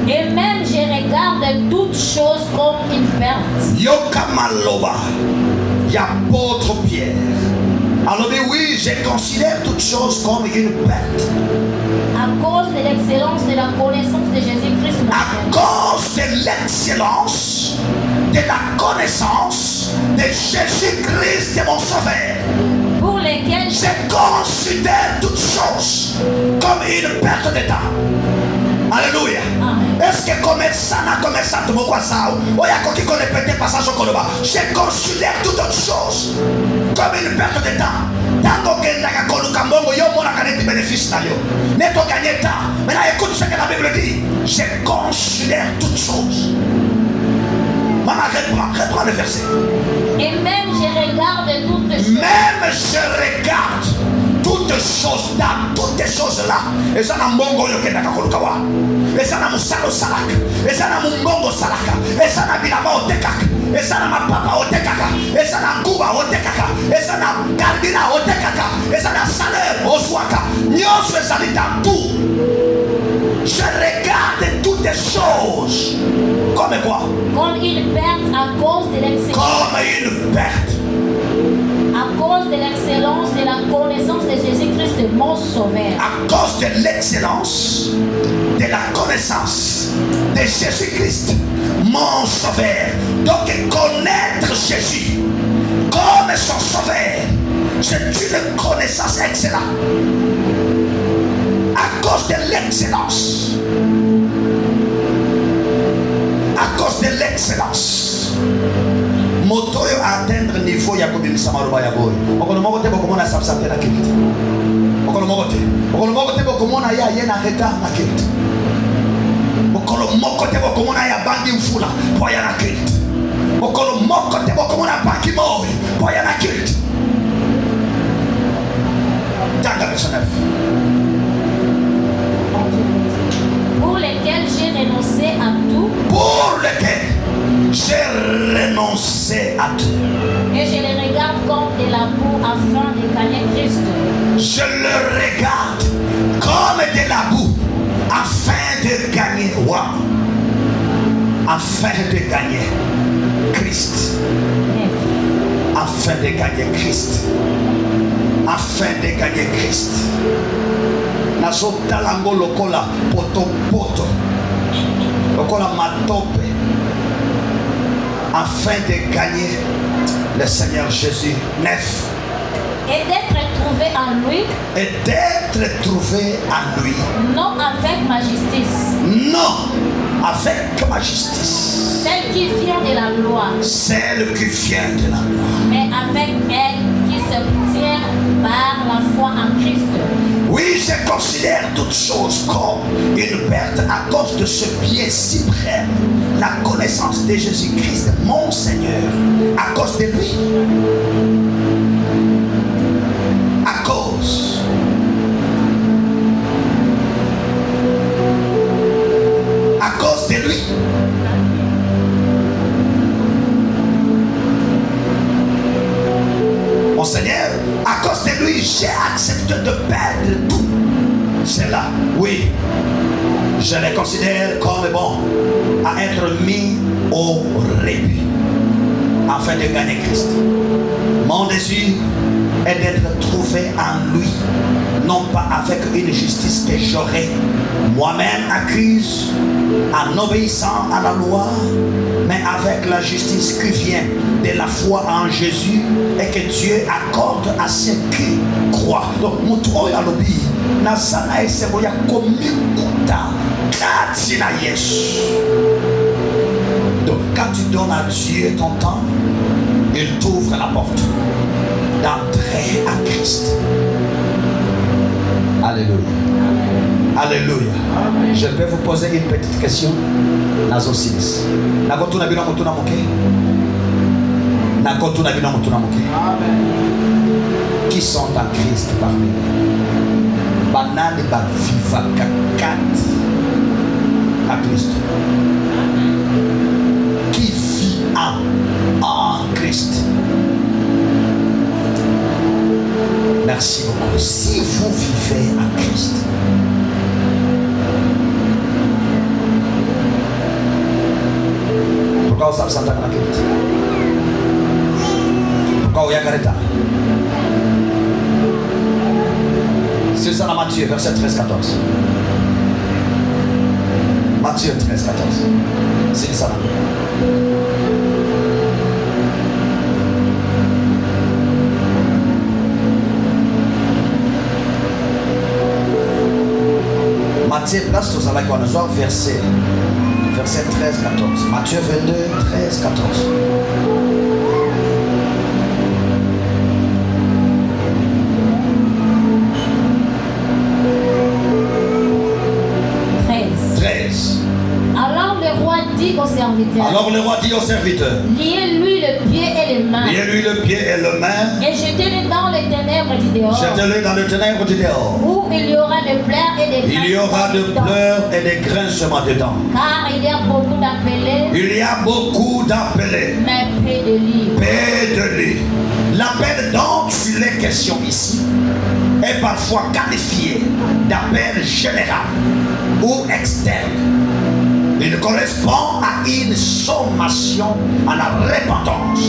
Et même je regarde toutes choses comme une perte. Yokamaloba. Apôtre Pierre. Alors oui, je considère toutes choses comme une perte. À cause de l'excellence de la connaissance de Jésus-Christ. À cause de l'excellence de la connaissance de Jésus-Christ mon sauveur. Pour lesquels je considère toutes choses comme une perte de temps. Alléluia. Est-ce que commerçante pourquoi ça? Je considère toutes choses comme une perte de temps. Tant que yo mon bénéfice na yo. Ne to gagner temps. Maintenant écoute ce que la Bible dit. Je considère toutes choses. Maman, reprends le verset. Et même je regarde toutes choses. Même je regarde toutes choses, dans toutes ces choses-là. Et ça n'a mongo yoke nakakolukawa. Et ça n'a musalo salaka. Et ça n'a mungongo salaka. Et ça n'a bilama otekaka. Et ça n'a mapapa otekaka. Et ça n'a kuba otekaka. Et ça n'a karbina otekaka. Et ça n'a salaire oswaka. Nyos et ça dans tout. Je regarde toutes les choses. Comme quoi? Comme une perte à cause de l'excellence. Comme une perte. À cause de l'excellence de la connaissance de Jésus-Christ, mon sauveur. À cause de l'excellence de la connaissance de Jésus-Christ, mon sauveur. Donc connaître Jésus comme son sauveur, c'est une connaissance excellente. À cause de l'excellence. À cause de l'excellence. Motoyo atteindre niveau ya kobimisa maroba ya boy. Okolo moko te bokomona sabsate na kilt. Okolo moko te bokomona ya yena retard na kilt. Okolo moko te bokomona ya bandi mfula po ya na kilt. Okolo moko te bokomona baki mo po ya na kilt. Tanga verset 9. Pour lesquels j'ai renoncé à tout. Pour lesquels j'ai renoncé à tout. Et je les regarde comme de la boue afin de gagner Christ. Je le regarde comme de la boue afin de gagner. Wow. Afin de gagner Christ. Afin de gagner Christ. Afin de gagner Christ. Nazotalango lokola poto poto. Lokola matope. Afin de gagner le Seigneur Jésus. 9. Et d'être trouvé en lui. Et d'être trouvé en lui. Non avec ma justice. Non avec ma justice. Celle qui vient de la loi. Celle qui vient de la loi. Mais avec elle qui se tient par la foi en Christ. Oui, je considère toutes choses comme une perte à cause de ce bien suprême, la connaissance de Jésus-Christ, mon Seigneur, à cause de lui. À cause. À cause de lui. Mon Seigneur, à cause de lui, j'ai accepté de perdre tout. C'est là, oui. Je les considère comme bon à être mis au rébut afin de gagner Christ. Mon désir est d'être trouvé en lui, non pas avec une justice que j'aurais moi-même acquise en obéissant à la loi, mais avec la justice qui vient de la foi en Jésus et que Dieu accorde à ceux qui croient. Donc, Moutoy Alobi, Nasana et Seboya Komikuta, Katina Yesu. Donc, quand tu donnes à Dieu ton temps, il t'ouvre la porte d'entrer à Christ. Alléluia. Alléluia. Je peux vous poser une petite question. Nazo 6. Nakotuna bino mutuna moke. Nakotuna bino mutuna moke. Qui sont en Christ parmi nous? Banani ba viva kakati à Christ. Qui vit en Christ. Merci beaucoup. Si vous vivez en Christ, pourquoi vous s'absentez dans la Christ? Pourquoi vous y avez c'est ça dans Matthieu, verset 13-14. Matthieu 13-14. C'est ça. Matthieu, place tout ça là qu'on a besoin verset 13-14. Matthieu 22, 13-14. Alors le roi dit au serviteur, liez-lui le pied et les mains. Et jetez-le dans les ténèbres du dehors. Où il y aura de pleurs et des grincements dedans. Car il y a beaucoup d'appelés. Mais peu de livres. L'appel dont il est question ici est parfois qualifié d'appel général ou externe. Il correspond à une sommation à la repentance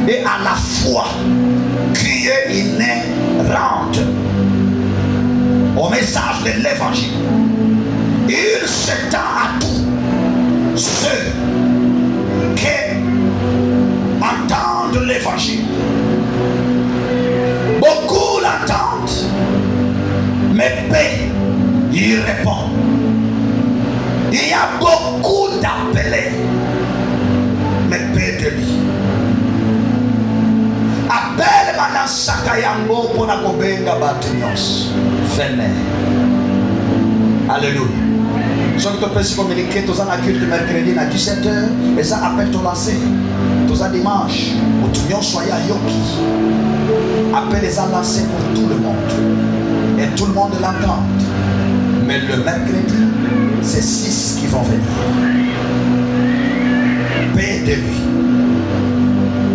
et à la foi qui est inhérente au message de l'évangile. Il s'étend à tous ceux qui entendent l'évangile. Beaucoup l'entendent, mais peu y répondent. Il y a beaucoup d'appelés, mais peu de lui. Appelle maintenant Sakayango pour la Kobenga Batinios. Venez. Alléluia. Je te peux communiquer tous en culte de mercredi à 17h et ça appelle ton lancé. Tous en dimanche, où tout le monde soit à Yoki. Appelle les lancés pour tout le monde. Et tout le monde l'entend. Mais le mercredi, c'est 6 qui vont venir. Paix de lui.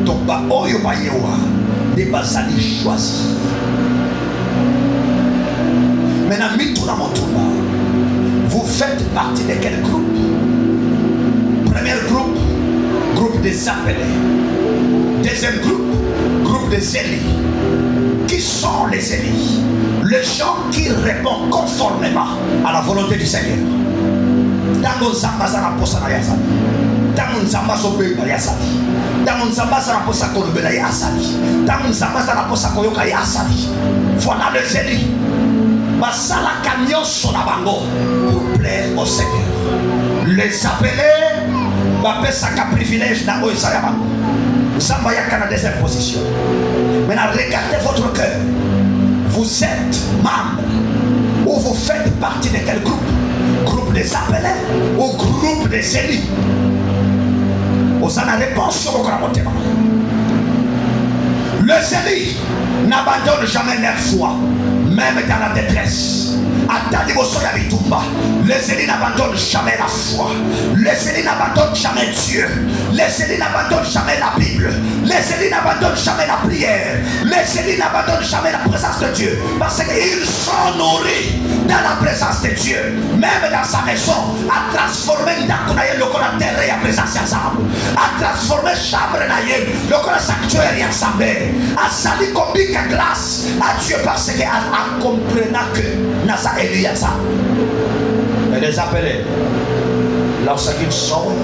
Toba oyo bayewa des basali choisis. Maintenant, mituna motuna. Vous faites partie de quel groupe? Premier groupe, groupe des appelés. Deuxième groupe des élus. Qui sont les élus? Les gens qui répondent conformément à la volonté du Seigneur. Tango Zambasa na posa na yasali. Tango Zambasa obeba yasali. Tango Zambasa na posa kolobela yasali. Tango Zambasa na posa koyoka yasali. Voilà les élus. Basala kanyo sona bango pour plaire au Seigneur. Les appelés bapesa ka privilège na oisa ya bango. Zamba ya kana deuxième position. Maintenant regardez votre cœur. Vous êtes membre ou vous faites partie de quel groupe? Groupe des appelés ou groupe des élus? Vous en avez réponse sur vos grands mots. Les élus n'abandonnent jamais leur foi, même dans la détresse. Les élus n'abandonnent jamais la foi. Les élus n'abandonnent jamais Dieu. Les élus n'abandonnent jamais la Bible. Les élus n'abandonnent jamais la prière. Les élus n'abandonnent jamais la présence de Dieu. Parce qu'ils sont nourris dans la présence de Dieu. Même dans sa maison, à transformer le terre et la présence ensemble. À transformer chambre le sanctuaire ensemble. À salir comme grâce à Dieu parce qu'il a compris que Nasa Eliasa. Et les appelés, lorsqu'ils sortent,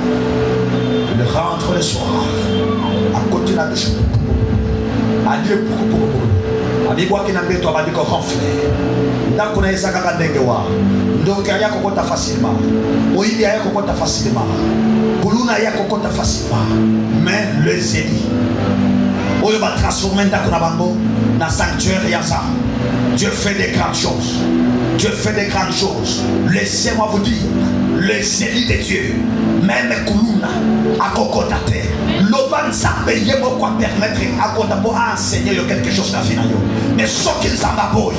ils rentrent le soir. À côté de la douche. À Dieu pour. Amiboa qui n'a pas été gonflé. Ndako na Isaka kandengewa. Ndoka yako kota facilement. Oibi yako kota facilement. Kuluna yako kota facilement. Mais les élus. Oyo va transformer ndako na bango na sanctuaire yasa. Dieu fait des grandes choses. Dieu fait des grandes choses. Laissez-moi vous dire, les élus de Dieu, même Kuluna, à Kokotate, l'Oban Zambé, il quoi permettre à Kotabo à enseigner quelque chose dans la vie. Mais ce qu'ils en baboy,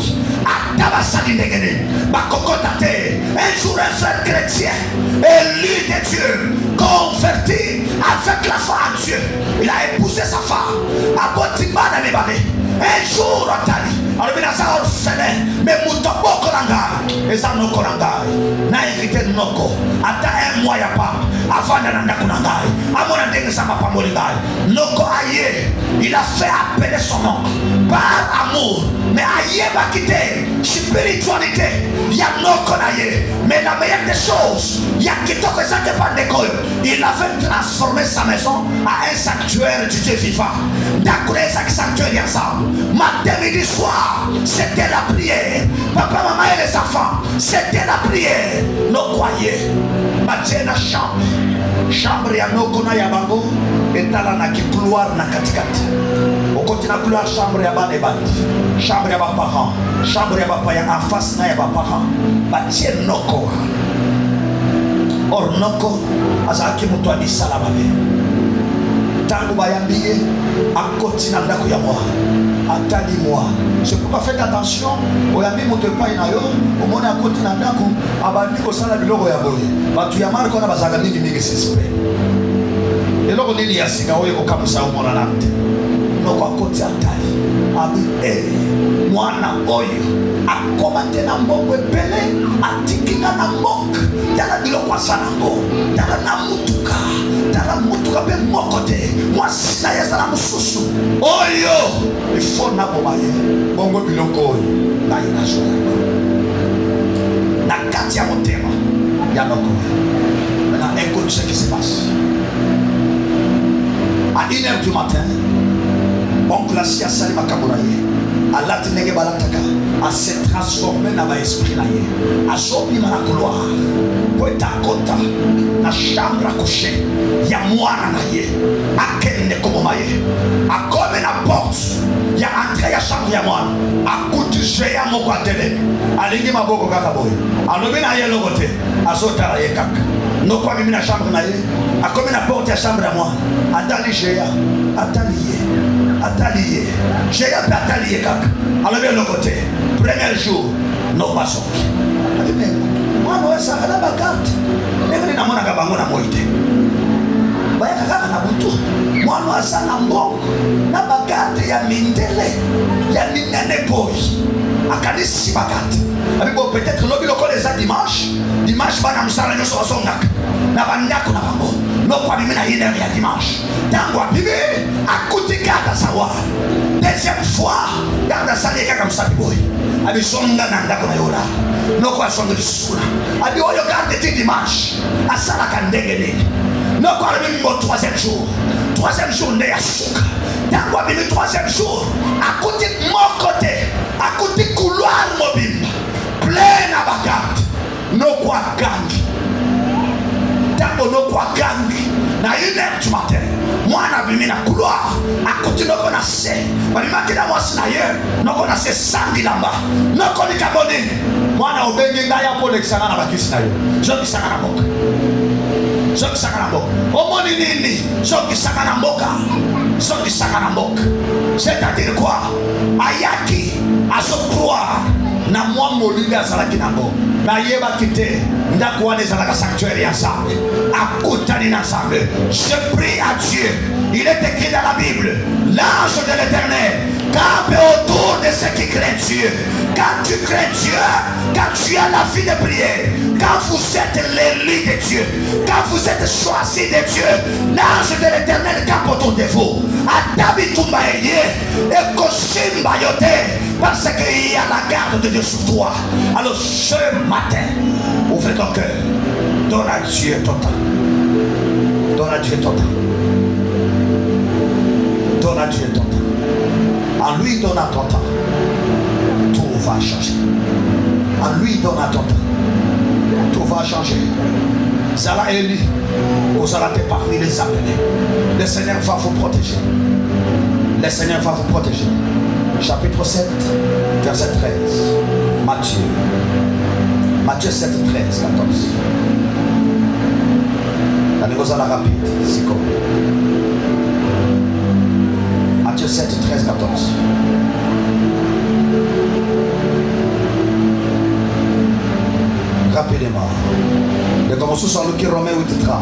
à Tabasali Negene, Bakokotate, un jour un frère chrétien, élu de Dieu, converti avec la foi en Dieu, il a épousé sa femme, à Botimana Nebane, un jour à Tali. Alors bien ça orphelin mais mutobo kolanga et ça no kolanga na éviter noko ata un mois ya pas avant d'Ananda Kunangai, Amona Dengesama Pamolingai. Noko Aye, il a fait appeler son nom par amour, mais Aye va quitter spiritualité. Il y a Noko Aye, mais la meilleure des choses, il y a Kitoko Zate Pandekoyo. Il avait transformé sa maison à un sanctuaire du Dieu vivant. D'accord, un sanctuaire ensemble. Matin, midi, soir, c'était la prière. Papa, maman et les enfants, c'était la prière. Nos croyez, Mathieu na chambre ya Nokona ya bango, etala na ki couloir na katikati. Au côté na couloir chambre ya bane bandi, chambre ya ba parents, chambre ya papa ya en face na ya ba parents. Mathieu Noko. Or Noko azaki mutu adisala babe. Tangu bayambiye akoti na ndako ya moi. Atali moi. Je peux pas faire attention. Oyambi mutu epai na yo, omona akoti na ndako abandi kosala biloko ya boye. Batu ya mari kona bazaga mingi sispe. Eloko nini ya singa oyo kokamusa omona namte. Noko akoti atali. Abi mwana oyo akoma tena mbongo epele atikinga na mboka tala biloko asanango tala na mutuka pe moko te mwasi na ye zala mosusu oyo ifo na bomaye bongo biloko oyo na inazwa na kati ya motema ya noko. Maintenant écoute ce qui se passe. À 1h du matin, oncle Assi a sali makambo na ye alati ndenge balataka a se transformer dans l'esprit na ye azobima na couloir po etakota na chambre à coucher ya mwana na ye akende koboma ye akome na porte ya entrée ya chambre ya mwana akuti jeya moko atelemi alingi maboko kaka boye alobi na ye eloko te azotala ye kaka noko amemi na chambre na ye akomi na porte ya chambre ya mwana atali jeya atali ye jeya mpe atali ye kaka alobi eloko te. Premier jour no basoki mwana oyo esaka na bakarte ndenge nini namonaka bango na moi te bayaka kaka na butu mwana oyo asa na mbongo na bakarte ya mindele ya minene boyi akanisi bakarte abibo peut-être lobi lokola eza dimanche bana mosala nyonso bazongaka na bandako na bango noko abimi na 1h ya dimanche ntango abimi akuti kaka sawa. Deuxième fois garde asali kaka mosali boyi abisonga na ndako na yola noko asonga lisuna abi oyo garde ti dimanche asalaka ndenge nini noko abimi mo troisième jour nde ya suka ntango abimi troisième jour akuti moko te akuti couloir mobimba plein na bagarde noko agangi ntango noko agangi na 1h du matin mwana abimi na couloir akuti noko na se babimaki na mwasi na ye noko na se sangi lamba noko likambo nini mwana obengi ngai apo olekisanga na bakisi na yo zokisanga na mboka omoni nini zokisanga na mboka c'est-à-dire quoi ayaki azokroire na mwa molili azalaki nango nayebaki te ndako wana ezalaka sanctuaire ya Nzambe akutani na Nzambe. Je prie à Dieu, il est écrit dans la Bible, l'ange de l'Éternel campe autour de ceux qui craignent Dieu. Quand tu crains Dieu, quand tu as la vie de prière, quand vous êtes l'élu de Dieu, quand vous êtes choisi de Dieu, l'ange de l'Éternel campe autour de vous. Atabitumba et Kosimba yote, parce qu'il y a la garde de Dieu sur toi. Alors ce matin, ouvre ton cœur, donne à Dieu ton temps. Donne à Dieu ton temps. Donne à Dieu ton temps. En lui donnant ton temps, tout va changer. En lui donnant ton temps, tout va changer. Zala Eli, vous allez parmi les appelés. Le Seigneur va vous protéger. Le Seigneur va vous protéger. Chapitre 7, verset 13. Matthieu 7, 13, 14. La négociation rapide, c'est comme. Matthieu 7, 13, 14. Rapidement. Nous commençons sur Luc Romain 8, 30.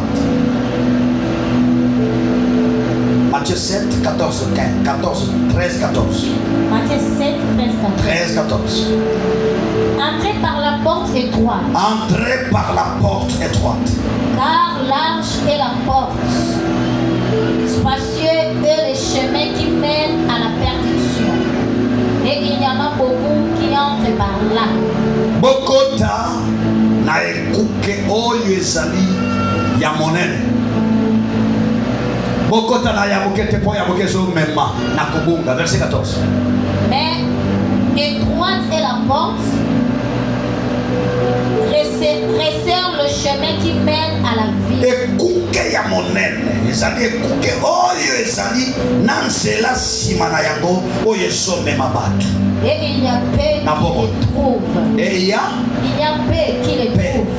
Matthieu 7, 14, 15, 14, 13, 14. Matthieu 7, 13, 14. 13, 14. Entrez par la porte étroite. Entrez par la porte étroite. Car large est la porte, spacieux est le chemin qui mène à la perdition. Et il y en a beaucoup qui entrent par là. Bokota na ekuke oyo ezali ya monene. Bokota na ya bokete po ya bokezo mema na kubunga. Verset 14. Mais étroite est la porte, resserre le chemin qui mène à la vie. Ekuke ya monene ezali ekuke oyo ezali na nzela sima na yango oyo ezomema bato. Et il y a peu qui le trouvent. Et il y a peu qui le trouvent.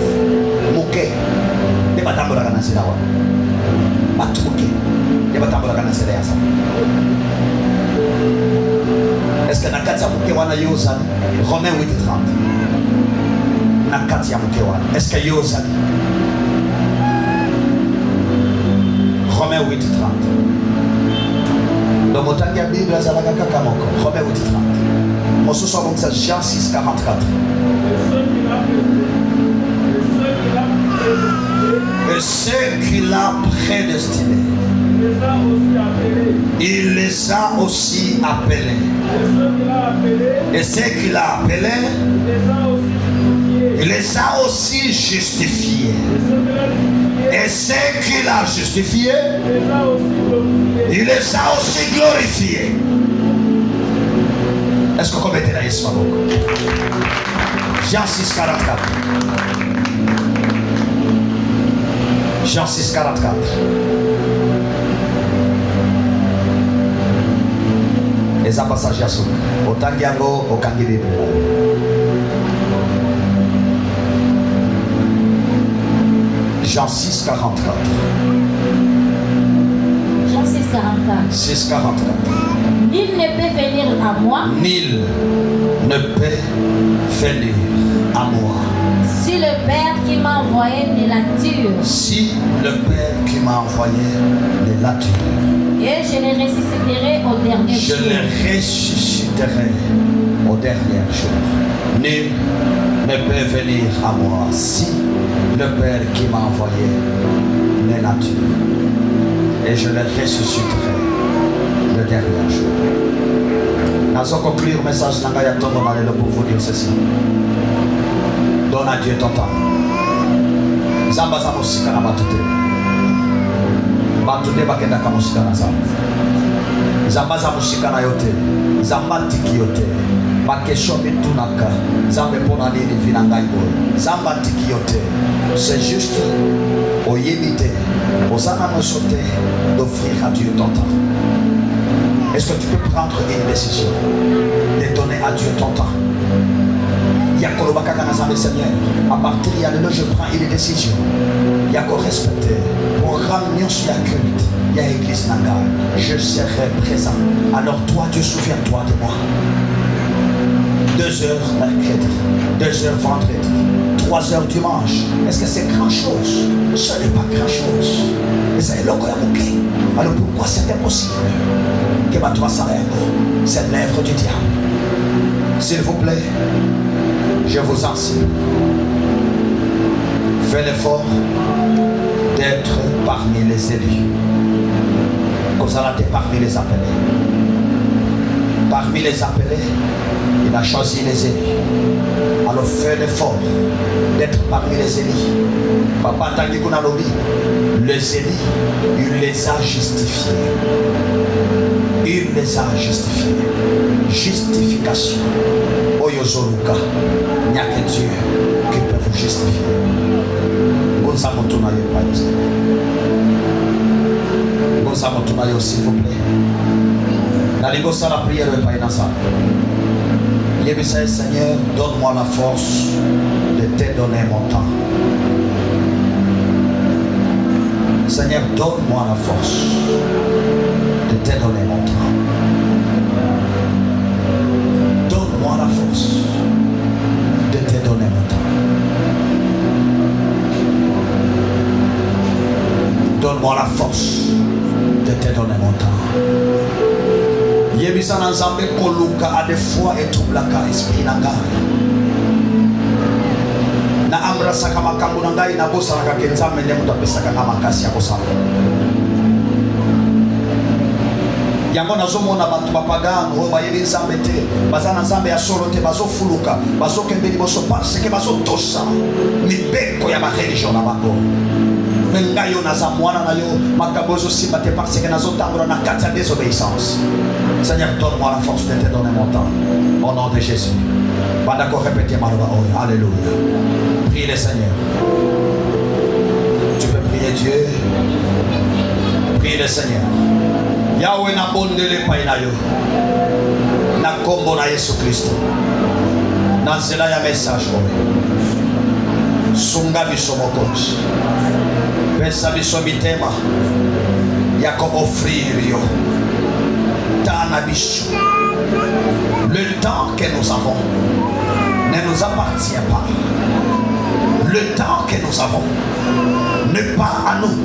Moke de batambola kana nzela wa bato moke de batambola kana nzela ya sa. Est-ce que na kati ya moke wana yo ozali? Romains 8:30. Na kati ya moke wana est-ce que yo ozali? Romains 8:30. Donc motangi ya Bible azalaka kaka moko. Romains 8:30. Mosusu abongisa Jean 6:44. Et ceux qu'il a prédestinés, il les a aussi appelés. Et ceux qu'il a appelés, il les a aussi justifiés. Et ceux qu'il a justifiés, il les a aussi glorifiés. Est-ce que vous mettez la Yesu Maboko? Jean 6:44. Jean 6:44. Les passages à souk. Otangiango, okangi Bible. Jean 6:44. Jean 6:44. 6:44. Nul ne peut venir à moi. Nul ne peut venir à moi. Si le Père qui m'a envoyé ne l'attire. Si le Père qui m'a envoyé ne l'attire. Et je les ressusciterai au dernier jour. Je les ressusciterai au dernier jour. Nul ne peut venir à moi si le Père qui m'a envoyé ne l'attire. Et je les ressusciterai le dernier jour. Nous allons conclure le message pour vous dire ceci. Donne à Dieu ton temps. Zamba za musika na batute. Batute bakenda ka musika na zamba. Zamba za musika na yote. Zamba tiki yote. Bakesho mitunaka. Zamba pona nini vinanga ibo. Zamba tiki yote. C'est juste au yébité, aux anamosoté d'offrir à Dieu ton temps. Est-ce que tu peux prendre une décision de donner à Dieu ton temps? Seigneur, à partir de là, je prends une décision. Il y a qu'à respecter. Pour ramener sur la culte, il y a l'église Nanga. Je serai présent. Alors toi, Dieu, souviens-toi de moi. 2 heures mercredi, 2 heures vendredi, 3 heures dimanche. Est-ce que c'est grand chose? Ce n'est pas grand chose. Mais c'est l'eau. Alors pourquoi c'est impossible? Que ma toi c'est l'œuvre du diable. S'il vous plaît, je vous enseigne. Faites l'effort d'être parmi les élus. Vous allez être parmi les appelés. Parmi les appelés, il a choisi les élus. Alors faites l'effort d'être parmi les élus. Papa Tangikuna Lobi, les élus, il les a justifiés. Il les a justifiés. Justification. Oyozoluka. Il n'y a que Dieu qui peut vous justifier. Gonzamotunayo, s'il vous plaît. Naligosa la prière de Païnasa. Seigneur, donne-moi la force de te donner mon temps. Seigneur, donne-moi la force de te donner mon temps. Donne-moi la force de te donner mon temps. Donne-moi la force de te donner mon temps. Yebisa na nzambe koluka à des fois et troublaka esprit na ngai. brasaka makambo na ngai na bosalaka ke nzambe nde moto apesaka nga makasi ya kosala. Yango nazomona bato bapagano oyo bayebi nzambe te, baza na nzambe ya solo te, bazofuluka, bazokende liboso parce ke bazotosa mibeko ya bareligio na bango. Me ngai yo naza mwana na yo, makambo ezosimba te parce ke nazotambola na kati ya désobéissance. Seigneur, donne-moi la force de te donner mon temps. Au nom de Jésus. Bandako répétez maloba oyo. Alléluia. Prie le Seigneur. Tu peux prier Dieu. Prie le Seigneur. Yahweh na bondele pai na yo. Na kombo na Yesu Kristo. Na nzela ya message oyo. Sunga biso mokonzi. Pesa biso mitema. Ya ko offrir yo. Le temps que nous avons ne nous appartient pas. Le temps que nous avons n'est pas à nous.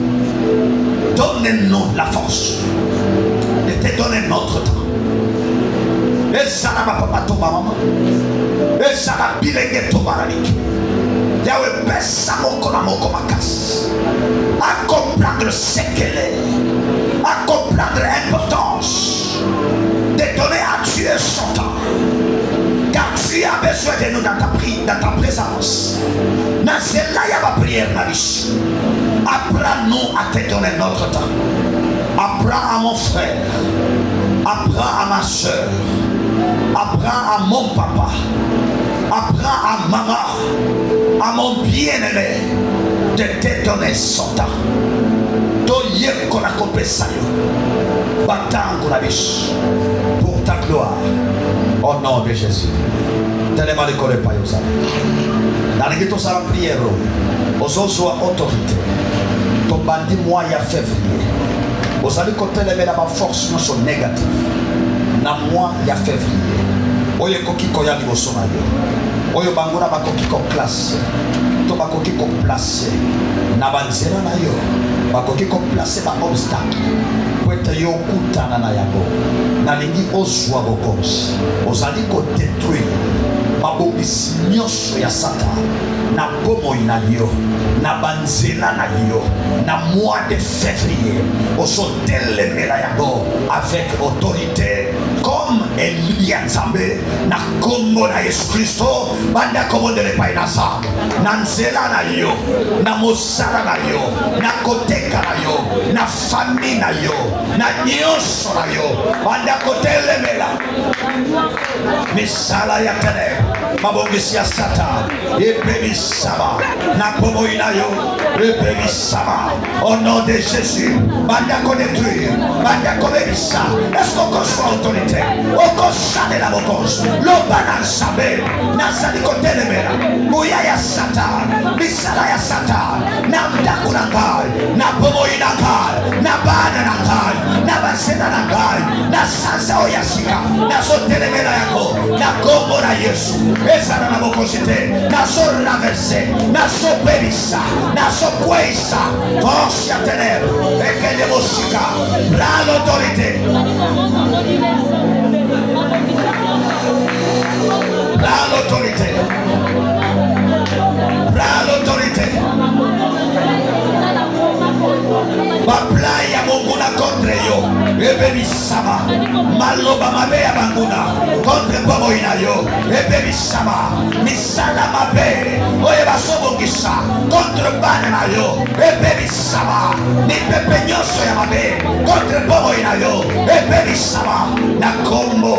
Donnez-nous la force de te donner notre temps. Et ça n'a pas to maman. Et ça n'a bilenge to baralik. Yahweh pesa moko na moko makas. À comprendre ce qu'elle est. À comprendre l'importance de donner à Dieu son temps. Car tu as besoin de nous dans ta présence. Dans celle-là, il y a ma prière, Nabish. Apprends-nous à te donner notre temps. Apprends à mon frère. Apprends à ma soeur. Apprends à mon papa. Apprends à maman. À mon bien-aimé. De te donner son temps. Pour ta gloire, au nom de Jésus. Tellement ne connaît pas ça. Dans les ghettos, ça la prière. Aux autres autorité. Ton bandit mois il y a février. Vous allez côté les la force non sont négatives. Na mois il y a février. Oye koki koya ni bosona yo. Oye bangona ba koki ko classe. To ba koki ko placer. Na banzela na yo. Bakoki ko placer ba obstacle pour être yo kutana na yabo na lingi oswa bokonzi ozali ko détruire babobisi nyonso ya Satan na bomoi na yo na banzela na yo na mois de février ozotelemela yango avec autorité comme Elia Nzambe na kombo na Yesu Kristo banda komondele pai na sa na nzela na yo na mosala na yo na koteka na yo na famille na yo na nyonso na yo banda kotelemela misala ya tene mabongisi ya Satan epemisama na komoi na yo epemisama au nom de Jésus banda kodétruire banda kodebisa est-ce qu'on conçoit autorité okosane la bokonzi loba na nzambe nazali kotelemela moya ya Satan misala ya Satan na ndako na ngai na bomoi na ngai na bana na ngai na basena na ngai na sanza oya sika nazotelemela yako na kombo na Yesu ezala na bokonzi te nazoraverse nazopelisa nazokweyisa force ya ténèbre ekende mosika prends l'autorité. Prends l'autorité. Prends l'autorité. Bapla ya monguna contre yo. Ebemisama. Maloba mabe ya banguna. Contre bobo ina yo. Ebemisama. Misala mabe. Oye basobongisa. Contre bana na yo. Ebemisama. Ni pepe nyoso ya mabe. Contre bobo ina yo. Ebemisama. Na kombo.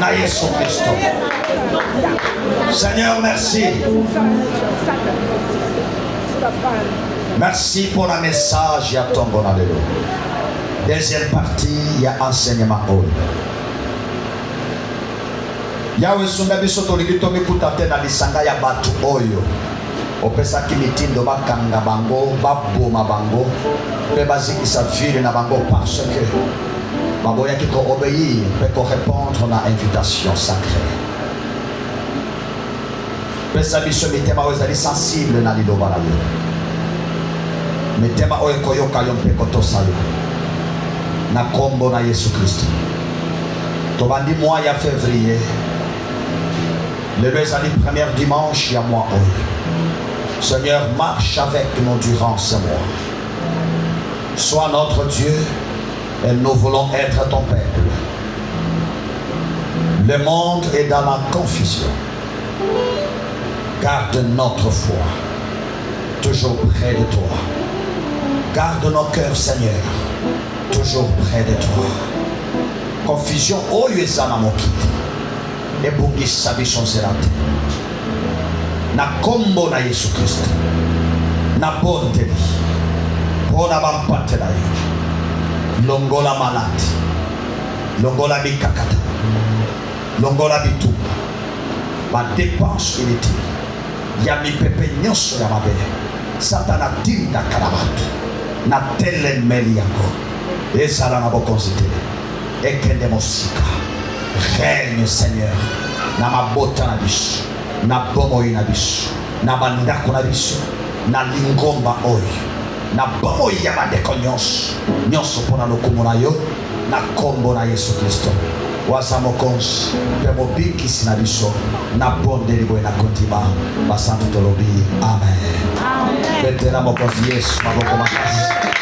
Na Yesu Kristo. Seigneur, merci. Merci pour le message à ton bon alléluia. Deuxième partie, il y a enseignement. Yahweh sunda biso tolikito mikutate na lisanga ya batu oyo. Opesa kimitindo bakanga bango, baboma bango, pe bazikisa vile na bango parce que baboya qui obéir peut répondre à l'invitation sacrée. Pesa biso mitema ozali sensible na liloba na yo. Mitema oyo koyoka yo mpe kotosa yo. Na kombo na Yesu Kristo. Tobandi mois ya février. Le ezali premier dimanche ya mois oyo. Seigneur, marche avec nous durant ce mois. Sois notre Dieu et nous voulons être ton peuple. Le monde est dans la confusion. Garde notre foi toujours près de toi. Garde nos cœurs, Seigneur, toujours près de toi. Confusion, oh Yezana Mokiti. Et Bungi Sabishon Serate. Na kombo na Yesu Christ. Na bonte. Pona bampate na yo. Longola malati. Longola bikakata. Longola bitumba. Ma dépense inutile. Ya mi pepe nyonso ya mabe. Satana tinda karabatu. Na tele meli yango. Esala na bokonsite. Ekende mosika. Règne Seigneur. Na mabota na biso. Na bomoi na biso. Na bandako na biso. Na lingomba oyo. Na bomoi ya bandeko nyonso. Nyonso pona lokumu na yo. Na kombo na Yesu Kristo. Wasa mokonzi pe mobikisi na biso na bondeli boye na kontima basantu tolobi amen. Betela mokonzi Yesu maboko makasi.